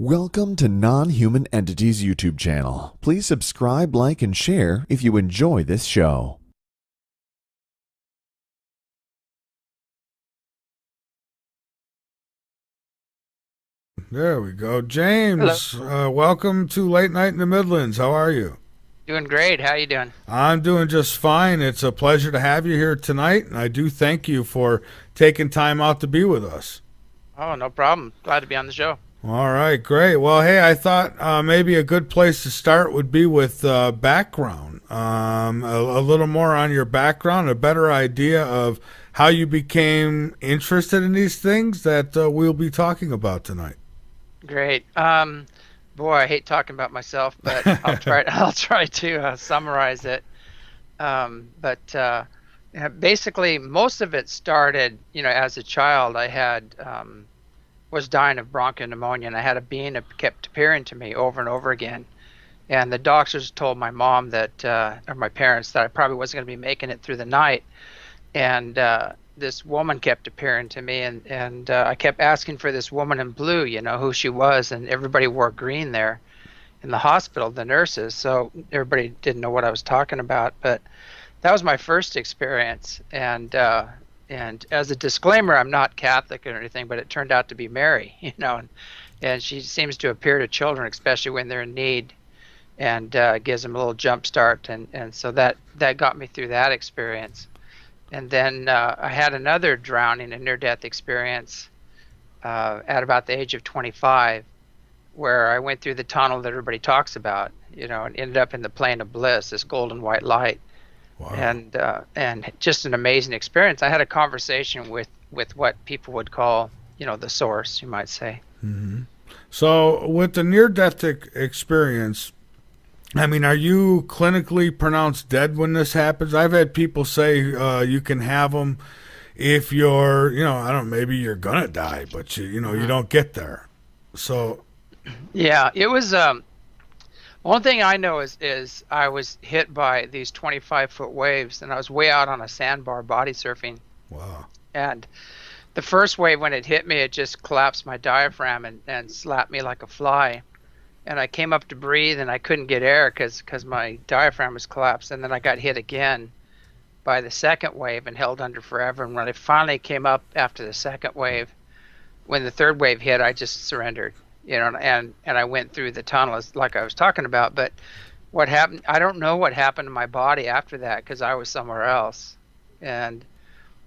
Welcome to Non-Human Entities YouTube channel. Please subscribe, like, and share if you enjoy this show. There we go. Hello. James, welcome to Late Night in the Midlands. How are you? Doing great. How you doing? I'm doing just fine. It's a pleasure to have you here tonight, and I do thank you for taking time out to be with us. Oh, no problem. Glad to be on the show. All right, great. Well, hey, I thought maybe a good place to start would be with background. A little more on your background, a better idea of how you became interested in these things that we'll be talking about tonight. Great. Boy, I hate talking about myself, but I'll try. I'll try to summarize it. But yeah, basically, most of it started, as a child. I had was dying of bronchial pneumonia, and I had a being that kept appearing to me over and over again. And the doctors told my mom that, or my parents, that I probably wasn't going to be making it through the night. And this woman kept appearing to me, and I kept asking for this woman in blue, who she was, and everybody wore green there in the hospital, the nurses, so everybody didn't know what I was talking about. But that was my first experience, and as a disclaimer, I'm not Catholic or anything, but it turned out to be Mary, and she seems to appear to children, especially when they're in need, and gives them a little jump start, and so that got me through that experience. And then I had another drowning and near-death experience at about the age of 25, where I went through the tunnel that everybody talks about, and ended up in the plane of bliss, this golden white light, Wow. and just an amazing experience. I had a conversation with what people would call, the source, you might say. hmm So, with the near-death experience, I mean, are you clinically pronounced dead when this happens? I've had people say you can have them if you're, I don't know, maybe you're gonna die, but you Mhm. don't get there. So, Yeah, it was. One thing I know is I was hit by these 25-foot waves, and I was way out on a sandbar body surfing. wow. And the first wave, when it hit me, it just collapsed my diaphragm and slapped me like a fly. And I came up to breathe, and I couldn't get air because my diaphragm was collapsed. And then I got hit again by the second wave and held under forever. And when I finally came up after the second wave, when the third wave hit, I just surrendered, and I went through the tunnel like I was talking about. But what happened, I don't know what happened to my body after that, because I was somewhere else. And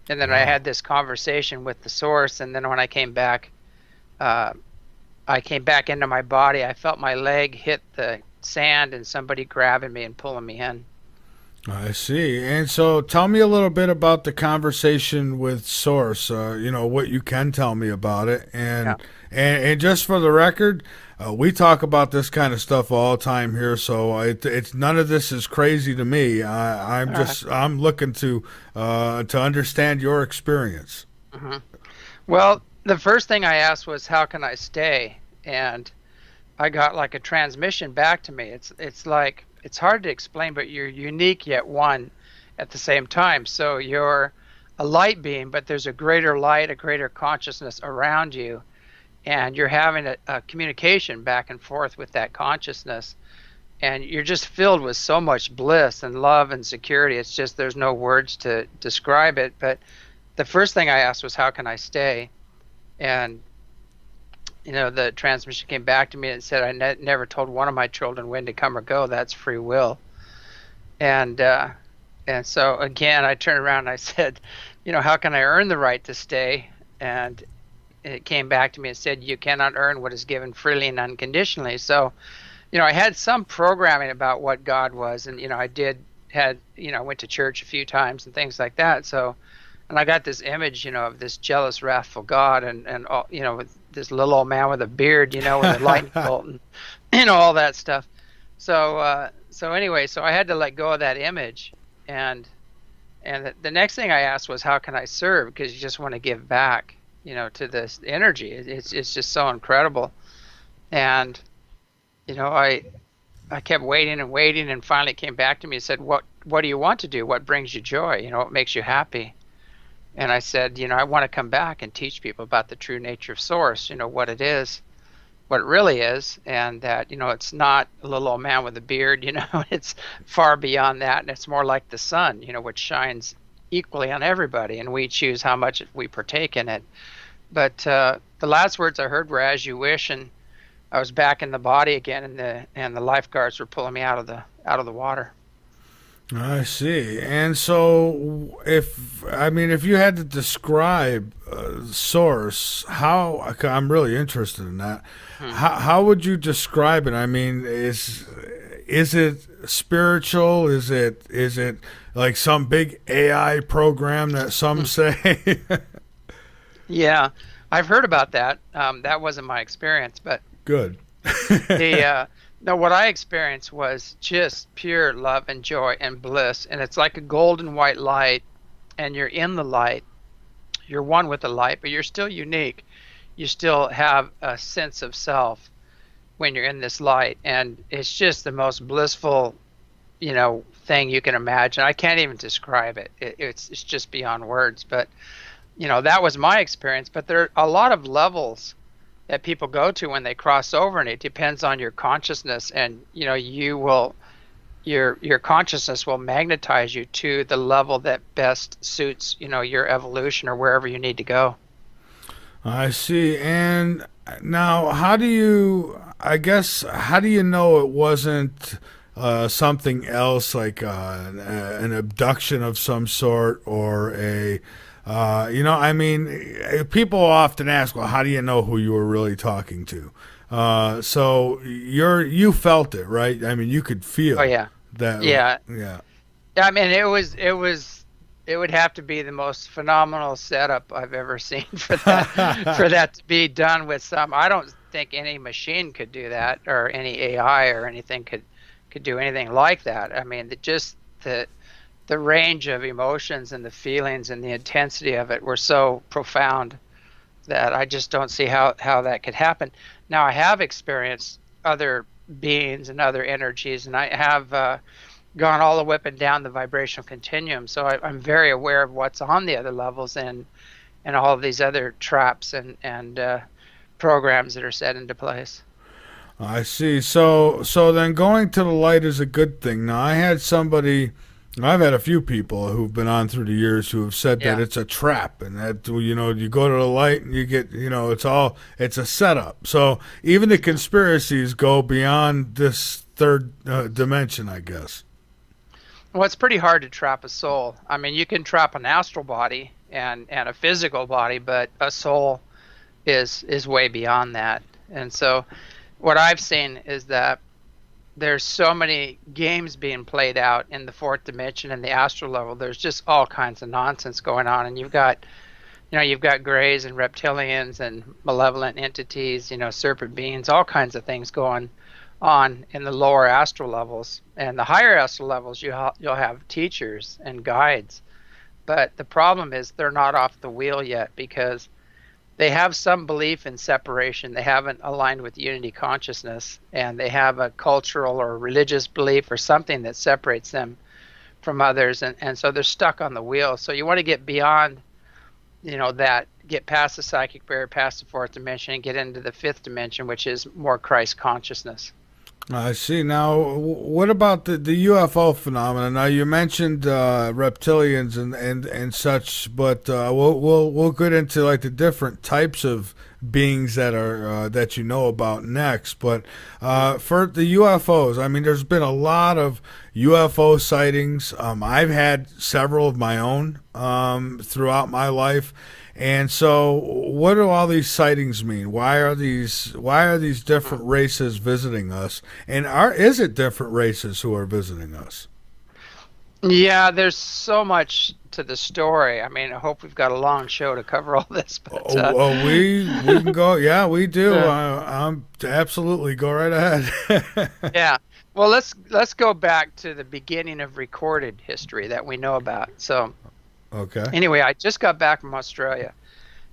and then I Wow. had this conversation with the source, and then when uh, I came back into my body, I felt my leg hit the sand and somebody grabbing me and pulling me in. I see. And so, tell me a little bit about the conversation with Source. What you can tell me about it, Yeah. and just for the record, we talk about this kind of stuff all the time here. So it's none of this is crazy to me. I'm All right. just I'm looking to understand your experience. hmm Well, the first thing I asked was, "How can I stay?" And I got like a transmission back to me. It's like it's hard to explain, but you're unique yet one at the same time. So you're a light beam, but there's a greater light, a greater consciousness around you, and you're having a communication back and forth with that consciousness, and you're just filled with so much bliss and love and security. It's just there's no words to describe it. But the first thing I asked was, "How can I stay?" And the transmission came back to me and said, never told one of my children when to come or go. That's free will." And so again, I turned around and I said, "How can I earn the right to stay?" And it came back to me and said, "You cannot earn what is given freely and unconditionally." So, I had some programming about what God was, and I went to church a few times and things like that. So, and I got this image, of this jealous, wrathful God, and all, with this little old man with a beard, with a lightning bolt, and all that stuff. So anyway, so I had to let go of that image, and the next thing I asked was, "How can I serve?" Because you just want to give back, to this energy. It's just so incredible, and I kept waiting and waiting, and finally it came back to me and said, "What do you want to do? What brings you joy? What makes you happy?" And I said, "I want to come back and teach people about the true nature of Source, what it is." what it really is, and that, it's not a little old man with a beard, it's far beyond that, and it's more like the sun, which shines equally on everybody, and we choose how much we partake in it. But the last words I heard were "as you wish," and I was back in the body again, and the lifeguards were pulling me out of the water. I see. And so, if you had to describe source, how I'm really interested in that. How would you describe it? I mean, is it spiritual? Is it like some big AI program that some say? Yeah, I've heard about that. That wasn't my experience, but good. No, what I experienced was just pure love and joy and bliss, and it's like a golden white light, and you're in the light. You're one with the light, but you're still unique. You still have a sense of self when you're in this light, and it's just the most blissful, thing you can imagine. I can't even describe it. It's just beyond words. But that was my experience. But there are a lot of levels that people go to when they cross over, and it depends on your consciousness, and your consciousness will magnetize you to the level that best suits your evolution or wherever you need to go. I see. And now, how do you know it wasn't something else, like an abduction of some sort, or people often ask, well, how do you know who you were really talking to? So you felt it, right? I mean, you could feel. Oh yeah. That. Yeah. Yeah. I mean, it would have to be the most phenomenal setup I've ever seen for that to be done with some. I don't think any machine could do that, or any AI or anything could do anything like that. I mean, the range of emotions and the feelings and the intensity of it were so profound that I just don't see how that could happen. Now, I have experienced other beings and other energies, and I have gone all the way up and down the vibrational continuum, so I'm very aware of what's on the other levels and all of these other traps and programs that are set into place. I see. So then going to the light is a good thing. Now, I've had a few people who've been on through the years who have said that it's a trap, and that you go to the light and you get it's a setup. So even the conspiracies go beyond this third dimension, I guess. Well, it's pretty hard to trap a soul. I mean, you can trap an astral body and a physical body, but a soul is way beyond that. And so what I've seen is that there's so many games being played out in the fourth dimension and the astral level. There's just all kinds of nonsense going on, and you've got greys and reptilians and malevolent entities, serpent beings, all kinds of things going on in the lower astral levels. And the higher astral levels, you'll have teachers and guides, but the problem is they're not off the wheel yet, because they have some belief in separation. They haven't aligned with unity consciousness, and they have a cultural or religious belief or something that separates them from others, and so they're stuck on the wheel. So you want to get beyond that, get past the psychic barrier, past the fourth dimension, and get into the fifth dimension, which is more Christ consciousness. I see. Now, what about the UFO phenomenon? Now, you mentioned reptilians and such, but we'll get into like the different types of beings that are that about next. But for the UFOs, I mean, there's been a lot of UFO sightings. I've had several of my own throughout my life. And so, what do all these sightings mean? Why are these different races visiting us? And is it different races who are visiting us? Yeah, there's so much to the story. I mean, I hope we've got a long show to cover all this. But we can go. Yeah, we do. Absolutely, go right ahead. Yeah. Well, let's go back to the beginning of recorded history that we know about. So. Okay. Anyway, I just got back from Australia,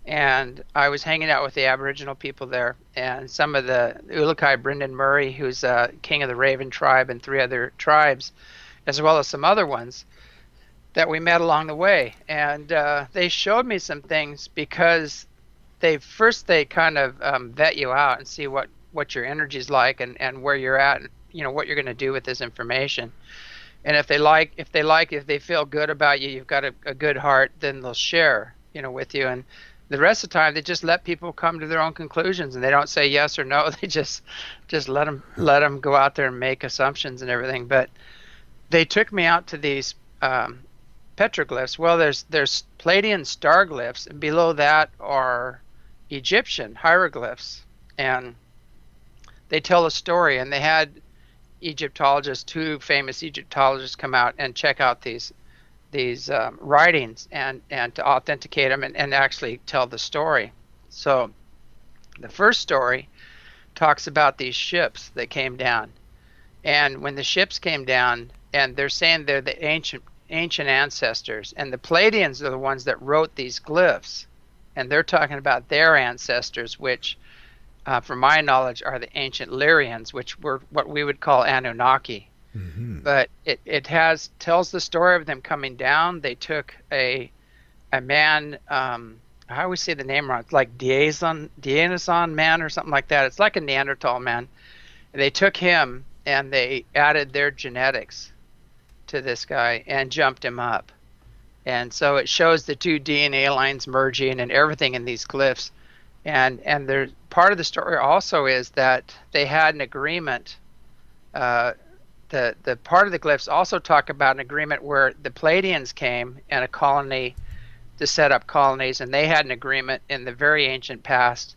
and I was hanging out with the Aboriginal people there, and some of the Ulukai, Brendan Murray, who's king of the Raven tribe, and 3 other tribes, as well as some other ones that we met along the way. And they showed me some things, because they kind of vet you out and see what what your energy's like and where you're at, and what you're going to do with this information. And if they feel good about you, you've got a good heart, then they'll share, with you. And the rest of the time, they just let people come to their own conclusions, and they don't say yes or no. They just let them go out there and make assumptions and everything. But they took me out to these petroglyphs. Well, there's Palladian star glyphs, and below that are Egyptian hieroglyphs, and they tell a story. And they had Egyptologists, 2 famous Egyptologists, come out and check out these writings and to authenticate them and actually tell the story. So the first story talks about these ships that came down, and when the ships came down, and they're saying they're the ancient ancestors, and the Palladians are the ones that wrote these glyphs, and they're talking about their ancestors, which from my knowledge are the ancient Lyrians, which were what we would call Anunnaki. Mm-hmm. But it tells the story of them coming down. They took a man, I always say the name wrong, it's like Diazon man or something like that. It's like a Neanderthal man. They took him and they added their genetics to this guy and jumped him up. And so it shows the 2 DNA lines merging and everything in these glyphs. And there's part of the story also is that they had an agreement. The part of the glyphs also talk about an agreement where the Palladians came and a colony to set up colonies, and they had an agreement in the very ancient past,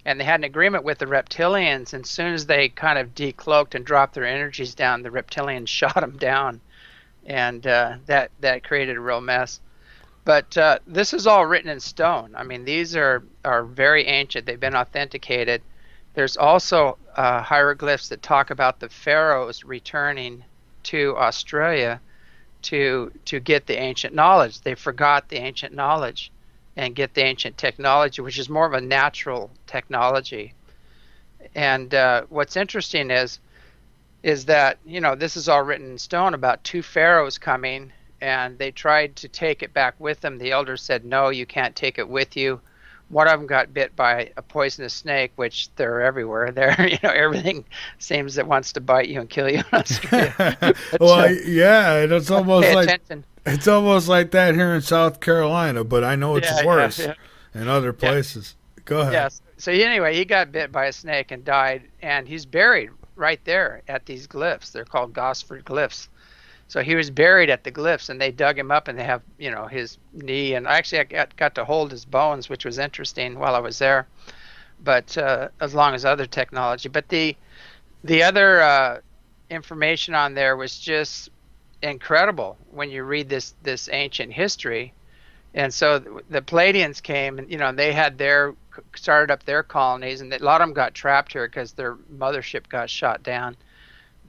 and they had an agreement with the reptilians. And as soon as they kind of decloaked and dropped their energies down, the reptilians shot them down, and that created a real mess. But this is all written in stone. I mean, these are very ancient. They've been authenticated. There's also hieroglyphs that talk about the pharaohs returning to Australia to get the ancient knowledge. They forgot the ancient knowledge and get the ancient technology, which is more of a natural technology. And what's interesting is that, this is all written in stone about 2 pharaohs coming, and they tried to take it back with them. The elders said, no, you can't take it with you. One of them got bit by a poisonous snake, which they're everywhere. Everything seems that wants to bite you and kill you in Australia. Well, yeah, it's almost like that here in South Carolina, but I know it's worse in other places. Go ahead. Yes. So anyway, he got bit by a snake and died, and he's buried right there at these glyphs. They're called Gosford glyphs. So he was buried at the glyphs, and they dug him up, and they have, his knee. And actually, I got to hold his bones, which was interesting while I was there. But as long as other technology. But the other information on there was just incredible when you read this ancient history. And so the Palladians came, and they had started up their colonies, and a lot of them got trapped here because their mothership got shot down.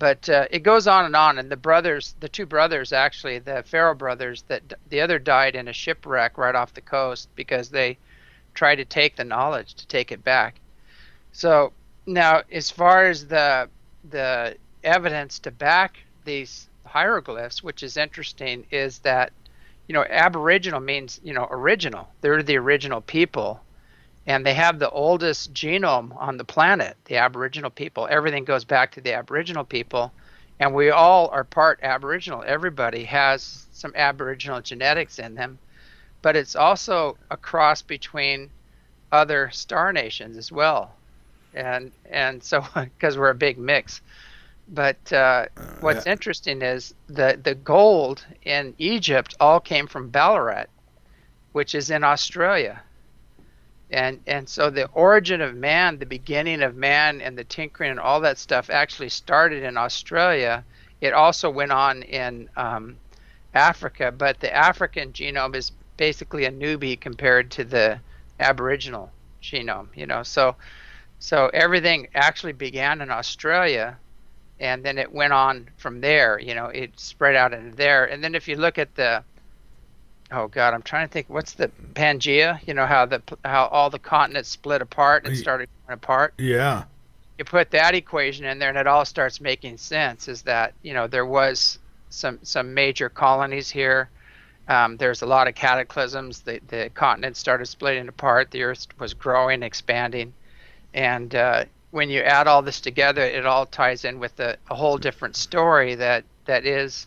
But it goes on, and the 2 brothers, actually, the Pharaoh brothers, that the other died in a shipwreck right off the coast because they tried to take the knowledge, to take it back. So now, as far as the evidence to back these hieroglyphs, which is interesting, is that, Aboriginal means, original. They're the original people. And they have the oldest genome on the planet, the Aboriginal people. Everything goes back to the Aboriginal people. And we all are part Aboriginal. Everybody has some Aboriginal genetics in them. But it's also a cross between other star nations as well. And so, because we're a big mix. But what's interesting is the gold in Egypt all came from Ballarat, which is in Australia. And so the origin of man, the beginning of man, and the tinkering and all that stuff actually started in Australia. It also went on in Africa, but the African genome is basically a newbie compared to the Aboriginal genome. So everything actually began in Australia, and then it went on from there. It spread out into there. And then if you look at I'm trying to think. What's the Pangea? How all the continents split apart and started going apart. Yeah. You put that equation in there, and it all starts making sense. Is that there was some major colonies here. There's a lot of cataclysms. The continents started splitting apart. The Earth was growing, expanding, and when you add all this together, it all ties in with a whole different story that is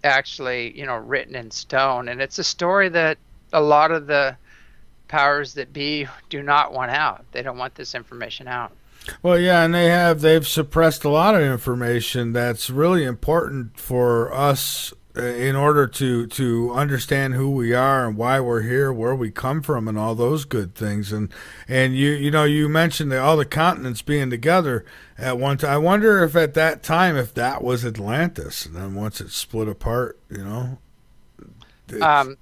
actually, written in stone. And it's a story that a lot of the powers that be do not want out. They don't want this information out. Well, yeah, and they've suppressed a lot of information that's really important for us in order to understand who we are and why we're here, where we come from, and all those good things. And you mentioned all the continents being together at one time. I wonder if at that time if that was Atlantis, and then once it split apart, Yeah,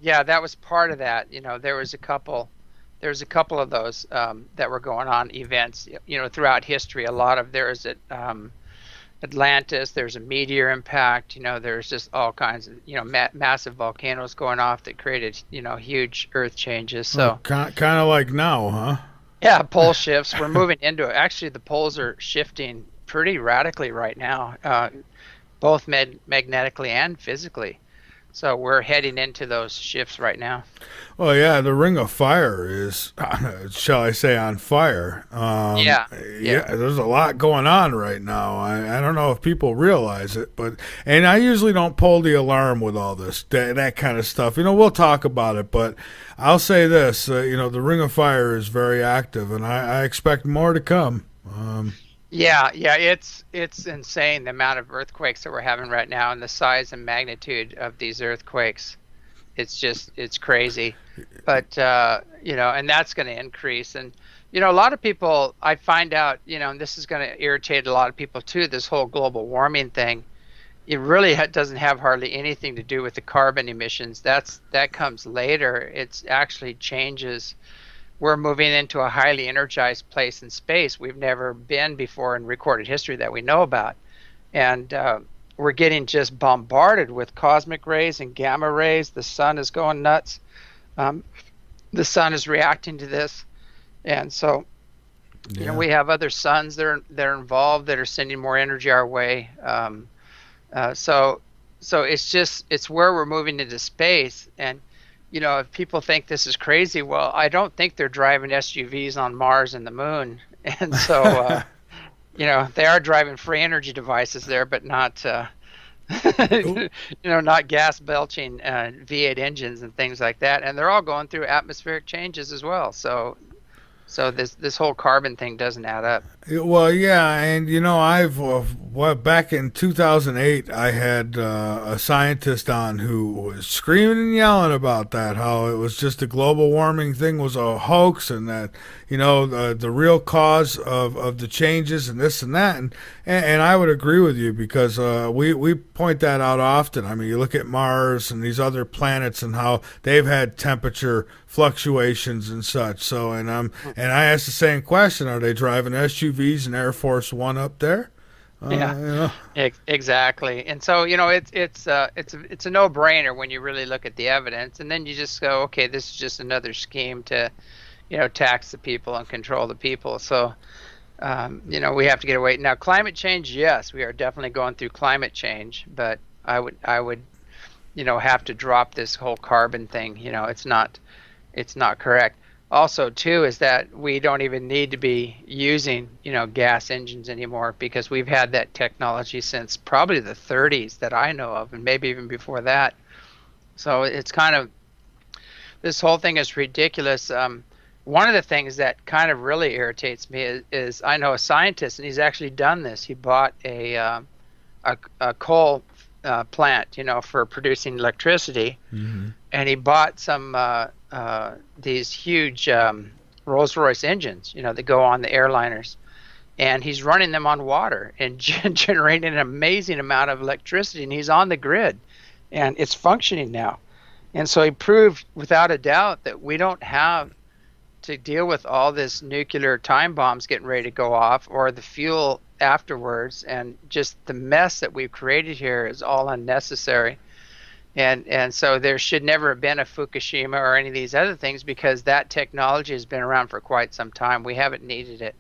that was part of that. There was a couple of those that were going on, events, throughout history. A lot of there is Atlantis. There's a meteor impact. There's just all kinds of massive volcanoes going off that created huge earth changes. So kind of like now, huh? Yeah, pole shifts. We're moving into it. Actually, the poles are shifting pretty radically right now, both magnetically and physically. So we're heading into those shifts right now. Well, yeah, the Ring of Fire is, shall I say, on fire. Yeah, there's a lot going on right now. I don't know if people realize it, and I usually don't pull the alarm with all this, that kind of stuff. We'll talk about it, but I'll say this, the Ring of Fire is very active, and I expect more to come. Yeah, it's insane the amount of earthquakes that we're having right now and the size and magnitude of these earthquakes. It's crazy. But and that's going to increase. And a lot of people, I find out, and this is going to irritate a lot of people too, this whole global warming thing. It really doesn't have hardly anything to do with the carbon emissions. That comes later. It actually changes. We're moving into a highly energized place in space we've never been before in recorded history that we know about. And we're getting just bombarded with cosmic rays and gamma rays. The sun is going nuts. The sun is reacting to this. And so, we have other suns that are involved that are sending more energy our way. So it's where we're moving into space. And if people think this is crazy, well, I don't think they're driving SUVs on Mars and the moon. And so, they are driving free energy devices there, but not, not gas belching V8 engines and things like that. And they're all going through atmospheric changes as well. So this whole carbon thing doesn't add up. Well, yeah, and I've back in 2008, I had a scientist on who was screaming and yelling about that, how it was just the global warming thing was a hoax, and that the real cause of the changes and this and that, and I would agree with you because we point that out often. I mean, you look at Mars and these other planets and how they've had temperature fluctuations and such. So, and I asked the same question: are they driving SUVs and Air Force One up there? Exactly. And so it's a no-brainer when you really look at the evidence, and then you just go, okay, this is just another scheme to tax the people and control the people. So we have to get away. Now, climate change, yes, we are definitely going through climate change, but I would have to drop this whole carbon thing. It's not correct. Also, too, is that we don't even need to be using, gas engines anymore, because we've had that technology since probably the 30s that I know of, and maybe even before that. So it's kind of, this whole thing is ridiculous. One of the things that kind of really irritates me is I know a scientist, and he's actually done this. He bought a coal plant, for producing electricity, and he bought some these huge Rolls-Royce engines, that go on the airliners, and he's running them on water and generating an amazing amount of electricity, and he's on the grid, and it's functioning now. And so he proved without a doubt that we don't have to deal with all this nuclear time bombs getting ready to go off, or the fuel afterwards, and just the mess that we've created here is all unnecessary. And so there should never have been a Fukushima or any of these other things, because that technology has been around for quite some time. We haven't needed it.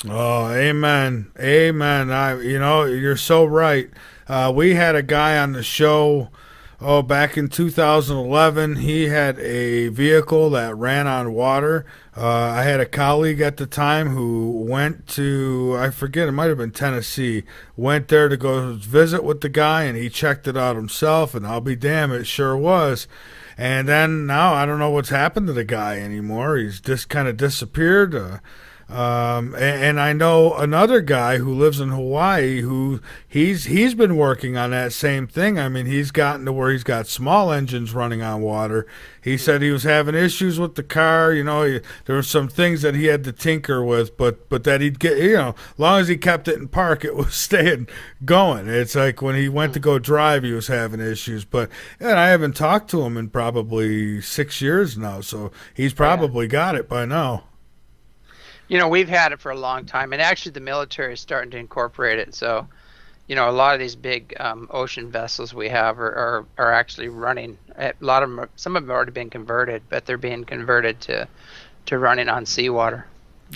Oh, amen. You're so right. We had a guy on the show Oh, back in 2011, he had a vehicle that ran on water. I had a colleague at the time who went to, I forget, it might have been Tennessee, went there to go visit with the guy, and he checked it out himself, and I'll be damned, it sure was. And then now I don't know what's happened to the guy anymore. He's just kind of disappeared. And I know another guy who lives in Hawaii who he's been working on that same thing. I mean, he's gotten to where he's got small engines running on water. He said he was having issues with the car. There were some things that he had to tinker with, but that he'd get, as long as he kept it in park, it was staying going. It's like when he went to go drive, he was having issues. But and I haven't talked to him in probably 6 years now, so he's probably got it by now. We've had it for a long time, and actually the military is starting to incorporate it. So, a lot of these big ocean vessels we have are actually running. A lot of them, some of them have already been converted, but they're being converted to running on seawater.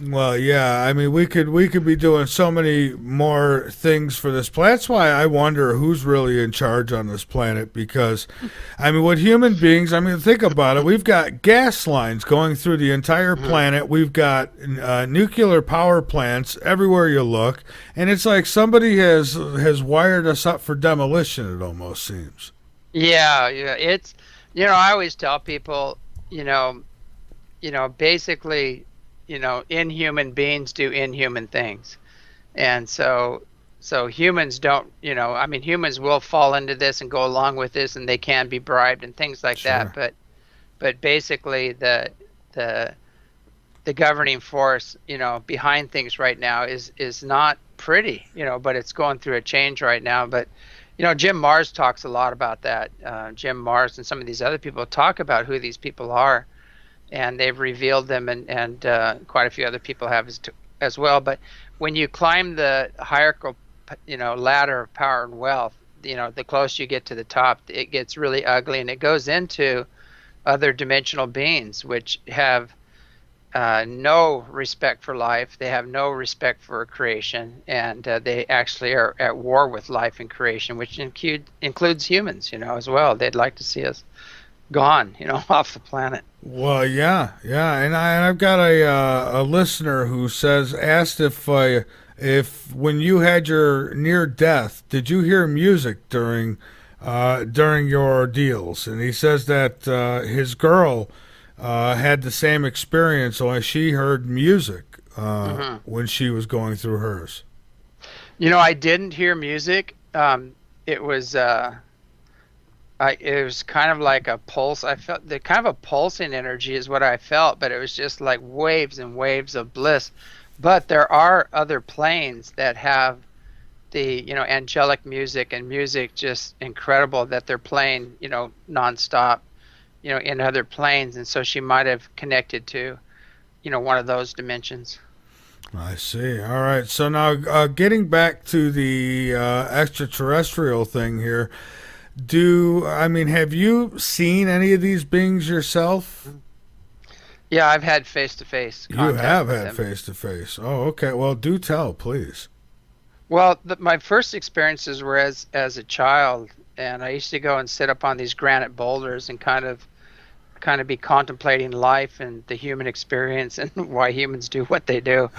Well, yeah, I mean, we could be doing so many more things for this planet. That's why I wonder who's really in charge on this planet, because, I mean, with human beings, I mean, think about it. We've got gas lines going through the entire planet. We've got nuclear power plants everywhere you look, and it's like somebody has wired us up for demolition, it almost seems. Yeah, it's, I always tell people, basically, inhuman beings do inhuman things. And so humans don't, humans will fall into this and go along with this, and they can be bribed and things like that. But basically the governing force, behind things right now is not pretty, but it's going through a change right now. But, Jim Marrs talks a lot about that. Jim Marrs and some of these other people talk about who these people are. And they've revealed them, and quite a few other people have as well. But when you climb the hierarchical, ladder of power and wealth, the closer you get to the top, it gets really ugly, and it goes into other dimensional beings, which have no respect for life. They have no respect for creation, and they actually are at war with life and creation, which includes humans, as well. They'd like to see us gone, off the planet. Well, yeah, and I've got a listener who asked if when you had your near death, did you hear music during your ordeals? And he says that his girl had the same experience, only she heard music when she was going through hers. I didn't hear music. It was. It was kind of like a pulse. I felt the kind of a pulsing energy is what I felt, but it was just like waves and waves of bliss. But there are other planes that have the angelic music and music just incredible that they're playing nonstop in other planes, and so she might have connected to one of those dimensions. I see. All right. So now getting back to the extraterrestrial thing here. Have you seen any of these beings yourself? Yeah, I've had face-to-face contact. You have had face-to-face. Oh, okay. Well, do tell, please. Well, my first experiences were as a child, and I used to go and sit up on these granite boulders and kind of be contemplating life and the human experience and why humans do what they do.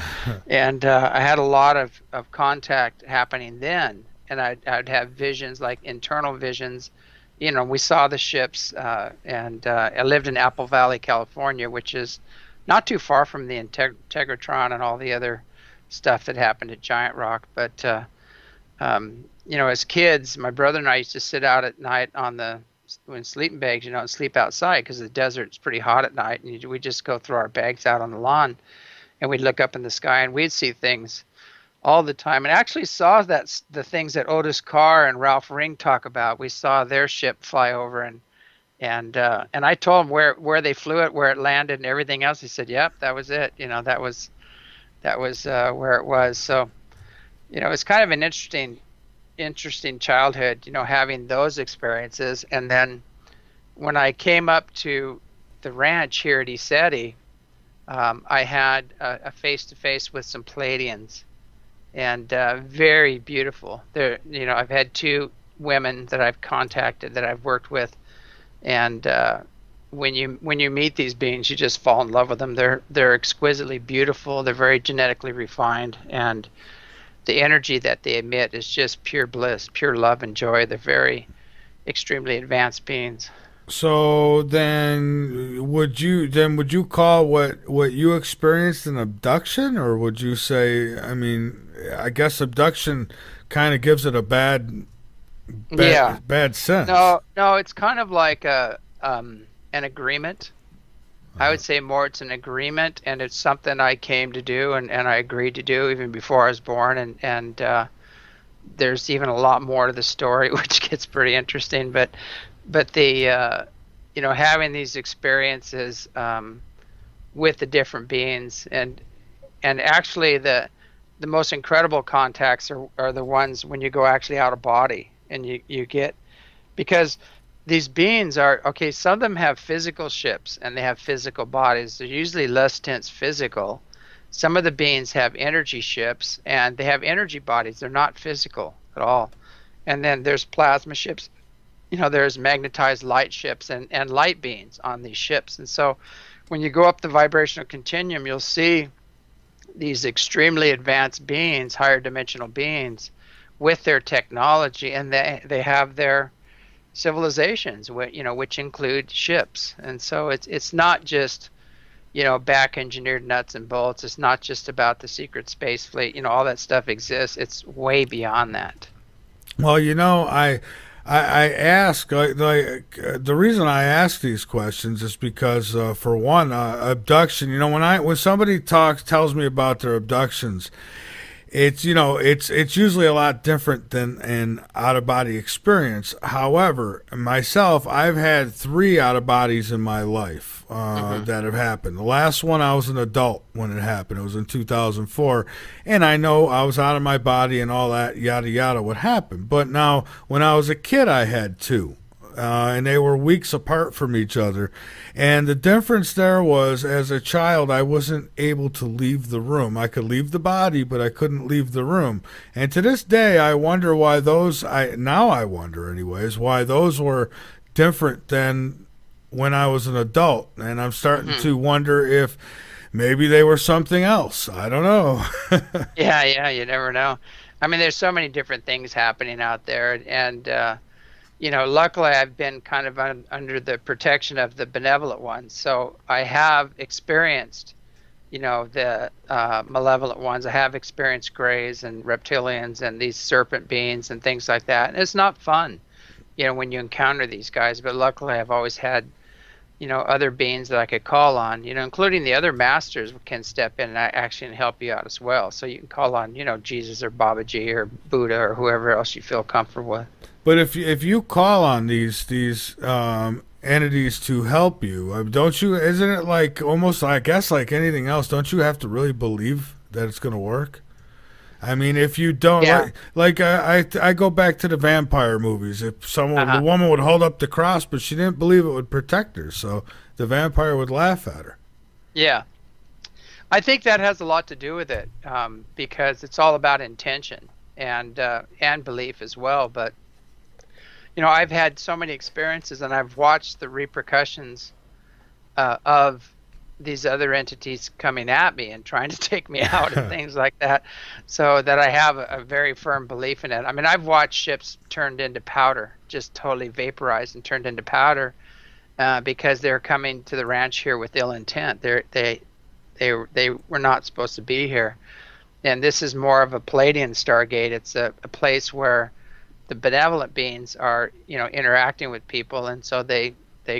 And I had a lot of contact happening then. And I'd have visions, like internal visions. We saw the ships, and I lived in Apple Valley, California, which is not too far from the Integratron and all the other stuff that happened at Giant Rock. But, as kids, my brother and I used to sit out at night in sleeping bags, and sleep outside because the desert's pretty hot at night. And we'd just go throw our bags out on the lawn, and we'd look up in the sky, and we'd see things all the time, and actually saw the things that Otis Carr and Ralph Ring talk about. We saw their ship fly over, and I told him where they flew it, where it landed, and everything else. He said, "Yep, that was it. That was where it was." So, it's kind of an interesting childhood, having those experiences. And then when I came up to the ranch here at Isetti, I had a face-to-face with some Pleiadians. And very beautiful. I've had two women that I've contacted, that I've worked with, and when you meet these beings, you just fall in love with them. They're exquisitely beautiful. They're very genetically refined, and the energy that they emit is just pure bliss, pure love and joy. They're very extremely advanced beings. So then, would you call what you experienced an abduction, or would you say? I mean, I guess abduction kind of gives it a bad sense. No, it's kind of like an agreement. I would say more it's an agreement, and it's something I came to do, and I agreed to do even before I was born, and there's even a lot more to the story, which gets pretty interesting. But the having these experiences with the different beings, and actually the most incredible contacts are the ones when you go actually out of body, and you get, because these beings are, okay, some of them have physical ships and they have physical bodies. They're usually less tense physical. Some of the beings have energy ships and they have energy bodies. They're not physical at all. And then there's plasma ships. There's magnetized light ships and light beings on these ships. And so when you go up the vibrational continuum, you'll see these extremely advanced beings, higher dimensional beings, with their technology, and they have their civilizations, which include ships. And so it's not just back engineered nuts and bolts. It's not just about the secret space fleet. All that stuff exists. It's way beyond that. Well, I ask, the reason I ask these questions is because for one, abduction, when somebody tells me about their abductions, it's usually a lot different than an out-of-body experience. However, myself, I've had 3 out-of-bodies in my life that have happened. The last one, I was an adult when it happened. It was in 2004, and I know I was out of my body and all that, yada, yada, what happened. But now, when I was a kid, I had 2. And they were weeks apart from each other. And the difference there was, as a child, I wasn't able to leave the room. I could leave the body, but I couldn't leave the room. And to this day, I wonder why I wonder anyways, why those were different than when I was an adult. And I'm starting to wonder if maybe they were something else. I don't know. Yeah, you never know. I mean, there's so many different things happening out there, and luckily I've been kind of under the protection of the benevolent ones. So I have experienced, the malevolent ones. I have experienced greys and reptilians and these serpent beings and things like that. And it's not fun, when you encounter these guys. But luckily I've always had, other beings that I could call on, including the other masters can step in and actually help you out as well. So you can call on, Jesus or Babaji or Buddha or whoever else you feel comfortable with. But if you call on these entities to help you, don't you? Isn't it like almost, I guess, like anything else? Don't you have to really believe that it's going to work? I mean, if you don't, I go back to the vampire movies. If the woman would hold up the cross, but she didn't believe it would protect her, so the vampire would laugh at her. Yeah, I think that has a lot to do with it, because it's all about intention and belief as well. But I've had so many experiences, and I've watched the repercussions of these other entities coming at me and trying to take me out and things like that, so that I have a very firm belief in it. I mean, I've watched ships turned into powder, just totally vaporized and turned into powder, because they're coming to the ranch here with ill intent. They were not supposed to be here. And this is more of a Palladian Stargate. It's a place where the benevolent beings are, interacting with people, and so they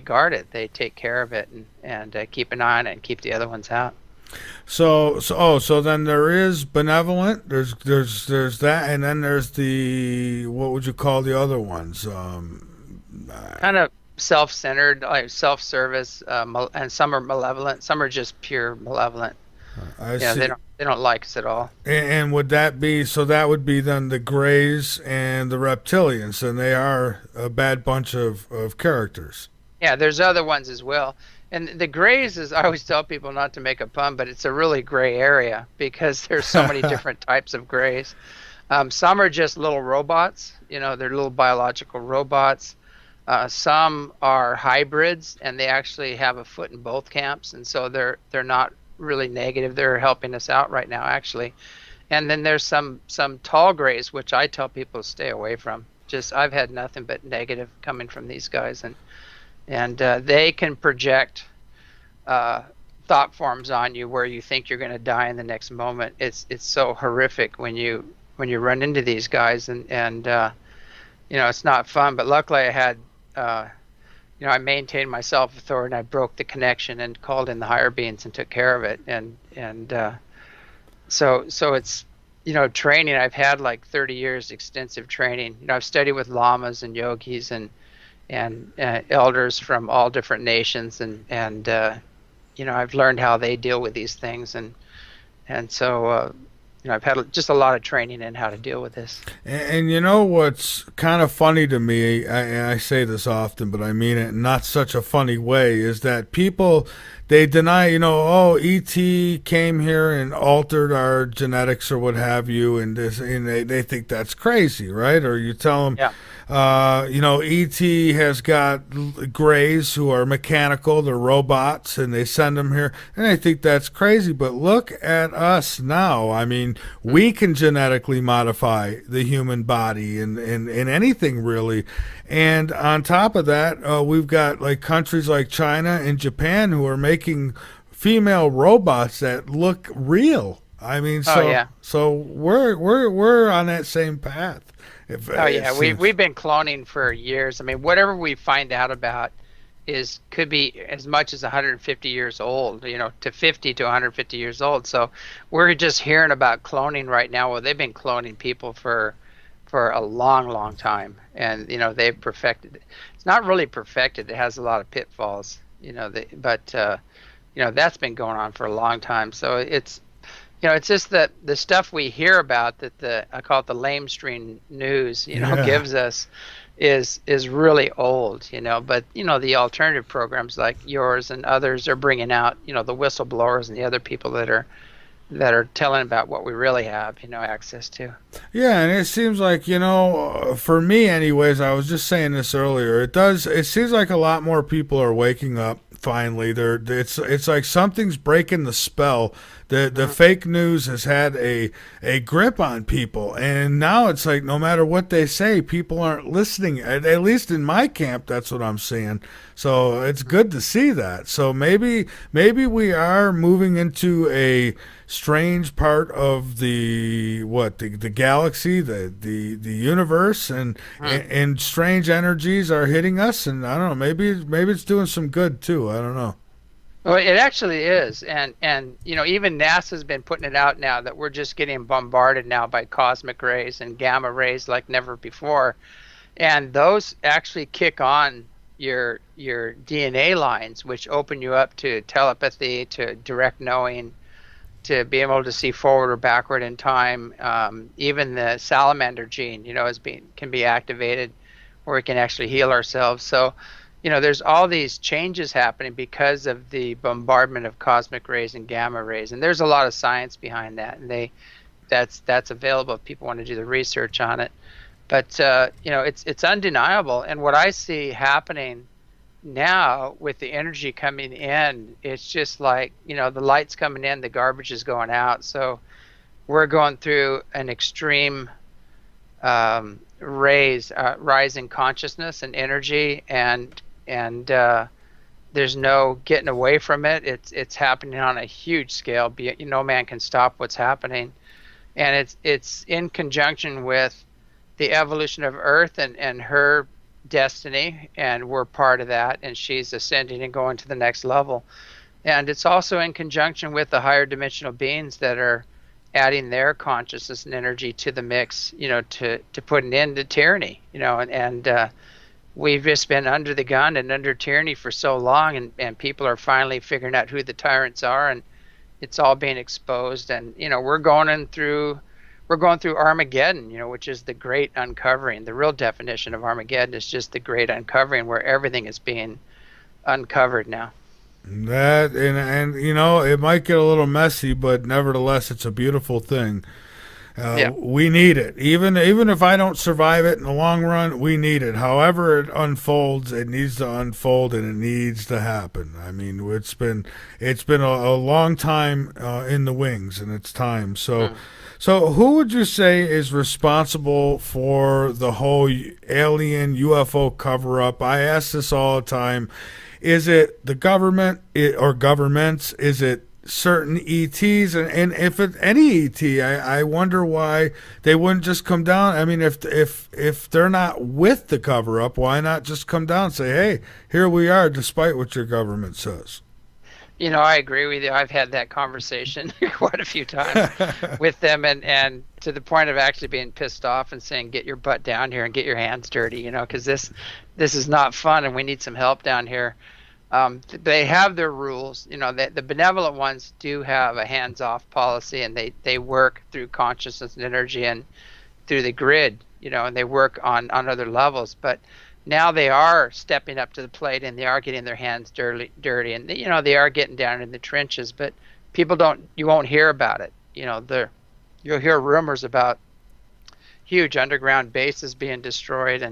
guard it. They take care of it and keep an eye on it and keep the other ones out. So then there is benevolent. There's that, and then there's the, what would you call the other ones? Kind of self-centered, like self-service, and some are malevolent. Some are just pure malevolent. I see. They don't like us at all. And would that be, so that would be then the Greys and the Reptilians, and they are a bad bunch of characters. Yeah, there's other ones as well. And the Greys is, I always tell people not to make a pun, but it's a really gray area because there's so many different types of Greys. Some are just little robots, they're little biological robots. Some are hybrids, and they actually have a foot in both camps, and so they're not really negative. They're helping us out right now, actually. And then there's some tall grays, which I tell people to stay away from. Just I've had nothing but negative coming from these guys, and they can project thought forms on you where you think you're going to die in the next moment. It's so horrific when you run into these guys, and it's not fun. But luckily I had I maintained my self-authority, and I broke the connection and called in the higher beings and took care of it. And so it's training. I've had like 30 years extensive training. I've studied with lamas and yogis and elders from all different nations, and I've learned how they deal with these things, and so I've had just a lot of training in how to deal with this. And what's kind of funny to me, I say this often, but I mean it in not such a funny way, is that people, they deny, E.T. came here and altered our genetics or what have you, and they think that's crazy, right? Or you tell them, yeah. E.T. has got grays who are mechanical, they're robots, and they send them here, and they think that's crazy. But look at us now. I mean, we can genetically modify the human body in anything, really. And on top of that, we've got like countries like China and Japan who are making female robots that look real. I mean, so we're on that same path. We've been cloning for years. I mean, whatever we find out about could be as much as 150 years old, to 50 to 150 years old. So we're just hearing about cloning right now. Well, they've been cloning people for a long, long time, and they've perfected it. It's not really perfected. It has a lot of pitfalls, but that's been going on for a long time. So it's just that the stuff we hear about that I call it the lamestream news, gives us is really old, but the alternative programs like yours and others are bringing out, the whistleblowers and the other people that are telling about what we really have, access to. Yeah, and it seems like, for me anyways, I was just saying this earlier, it seems like a lot more people are waking up finally. It's like something's breaking the spell. The fake news has had a grip on people, and now it's like no matter what they say, people aren't listening. At least in my camp, that's what I'm seeing. So it's good to see that. So maybe we are moving into a strange part of the galaxy, the universe, and strange energies are hitting us, and I don't know, maybe it's doing some good too. I don't know. Well, it actually is, and even NASA's been putting it out now that we're just getting bombarded now by cosmic rays and gamma rays like never before, and those actually kick on your DNA lines, which open you up to telepathy, to direct knowing, to be able to see forward or backward in time. Even the salamander gene, can be activated, where we can actually heal ourselves. So, there's all these changes happening because of the bombardment of cosmic rays and gamma rays, and there's a lot of science behind that, and that's available if people want to do the research on it. But it's undeniable, and what I see happening now with the energy coming in, it's just like the light's coming in, the garbage is going out. So we're going through an extreme rise in consciousness and energy, and there's no getting away from it. It's happening on a huge scale. No man can stop what's happening, and it's in conjunction with the evolution of Earth and her destiny, and we're part of that, and she's ascending and going to the next level. And it's also in conjunction with the higher dimensional beings that are adding their consciousness and energy to the mix, to put an end to tyranny, and we've just been under the gun and under tyranny for so long, and people are finally figuring out who the tyrants are, and it's all being exposed. And we're going through Armageddon, which is the great uncovering. The real definition of Armageddon is just the great uncovering, where everything is being uncovered now. That and it might get a little messy, but nevertheless, it's a beautiful thing. Yeah. We need it. Even if I don't survive it in the long run, we need it. However it unfolds, it needs to unfold, and it needs to happen. I mean, it's been a long time in the wings, and it's time. So. So, who would you say is responsible for the whole alien UFO cover up? I ask this all the time. Is it the government or governments? Is it certain ETs? And if it's any ET, I wonder why they wouldn't just come down. I mean, if they're not with the cover up, why not just come down and say, hey, here we are, despite what your government says? I agree with you. I've had that conversation quite a few times with them, and to the point of actually being pissed off and saying, "Get your butt down here and get your hands dirty," because this is not fun, and we need some help down here. They have their rules. The benevolent ones do have a hands-off policy, and they work through consciousness and energy and through the grid. And they work on other levels, but. Now they are stepping up to the plate, and they are getting their hands dirty, and they are getting down in the trenches. But you won't hear about it. You'll hear rumors about huge underground bases being destroyed,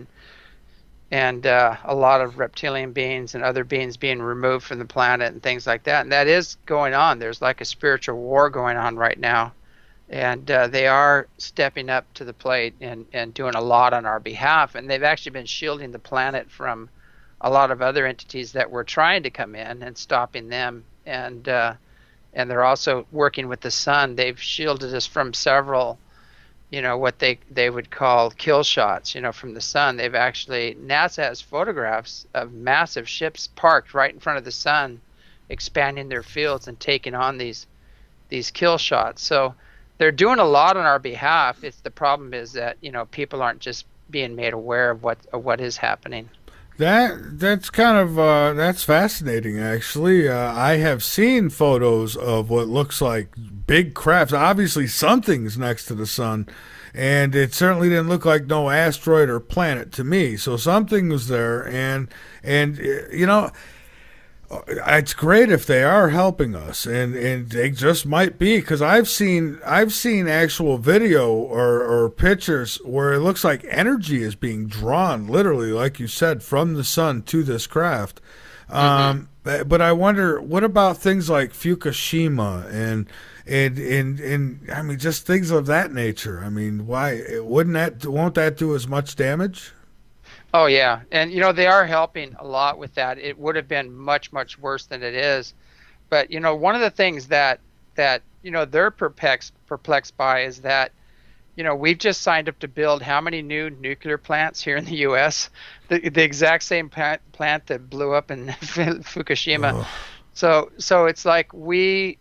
and a lot of reptilian beings and other beings being removed from the planet and things like that. And that is going on. There's like a spiritual war going on right now. And they are stepping up to the plate and doing a lot on our behalf. And they've actually been shielding the planet from a lot of other entities that were trying to come in and stopping them. And they're also working with the sun. They've shielded us from several, what they would call kill shots, from the sun. NASA has photographs of massive ships parked right in front of the sun, expanding their fields and taking on these kill shots. So they're doing a lot on our behalf. The problem is that people aren't just being made aware of what is happening. That's kind of that's fascinating. Actually, I have seen photos of what looks like big crafts. Obviously, something's next to the sun, and it certainly didn't look like no asteroid or planet to me. So something was there, and it's great if they are helping us, and they just might be, because I've seen actual video or pictures where it looks like energy is being drawn, literally, like you said, from the sun to this craft. But I wonder, what about things like Fukushima and I mean, just things of that nature? I mean, won't that do as much damage? Oh yeah, and they are helping a lot with that. It would have been much, much worse than it is, but one of the things that they're perplexed by is that we've just signed up to build how many new nuclear plants here in the U.S. The exact same plant that blew up in Fukushima. Oh. So it's like we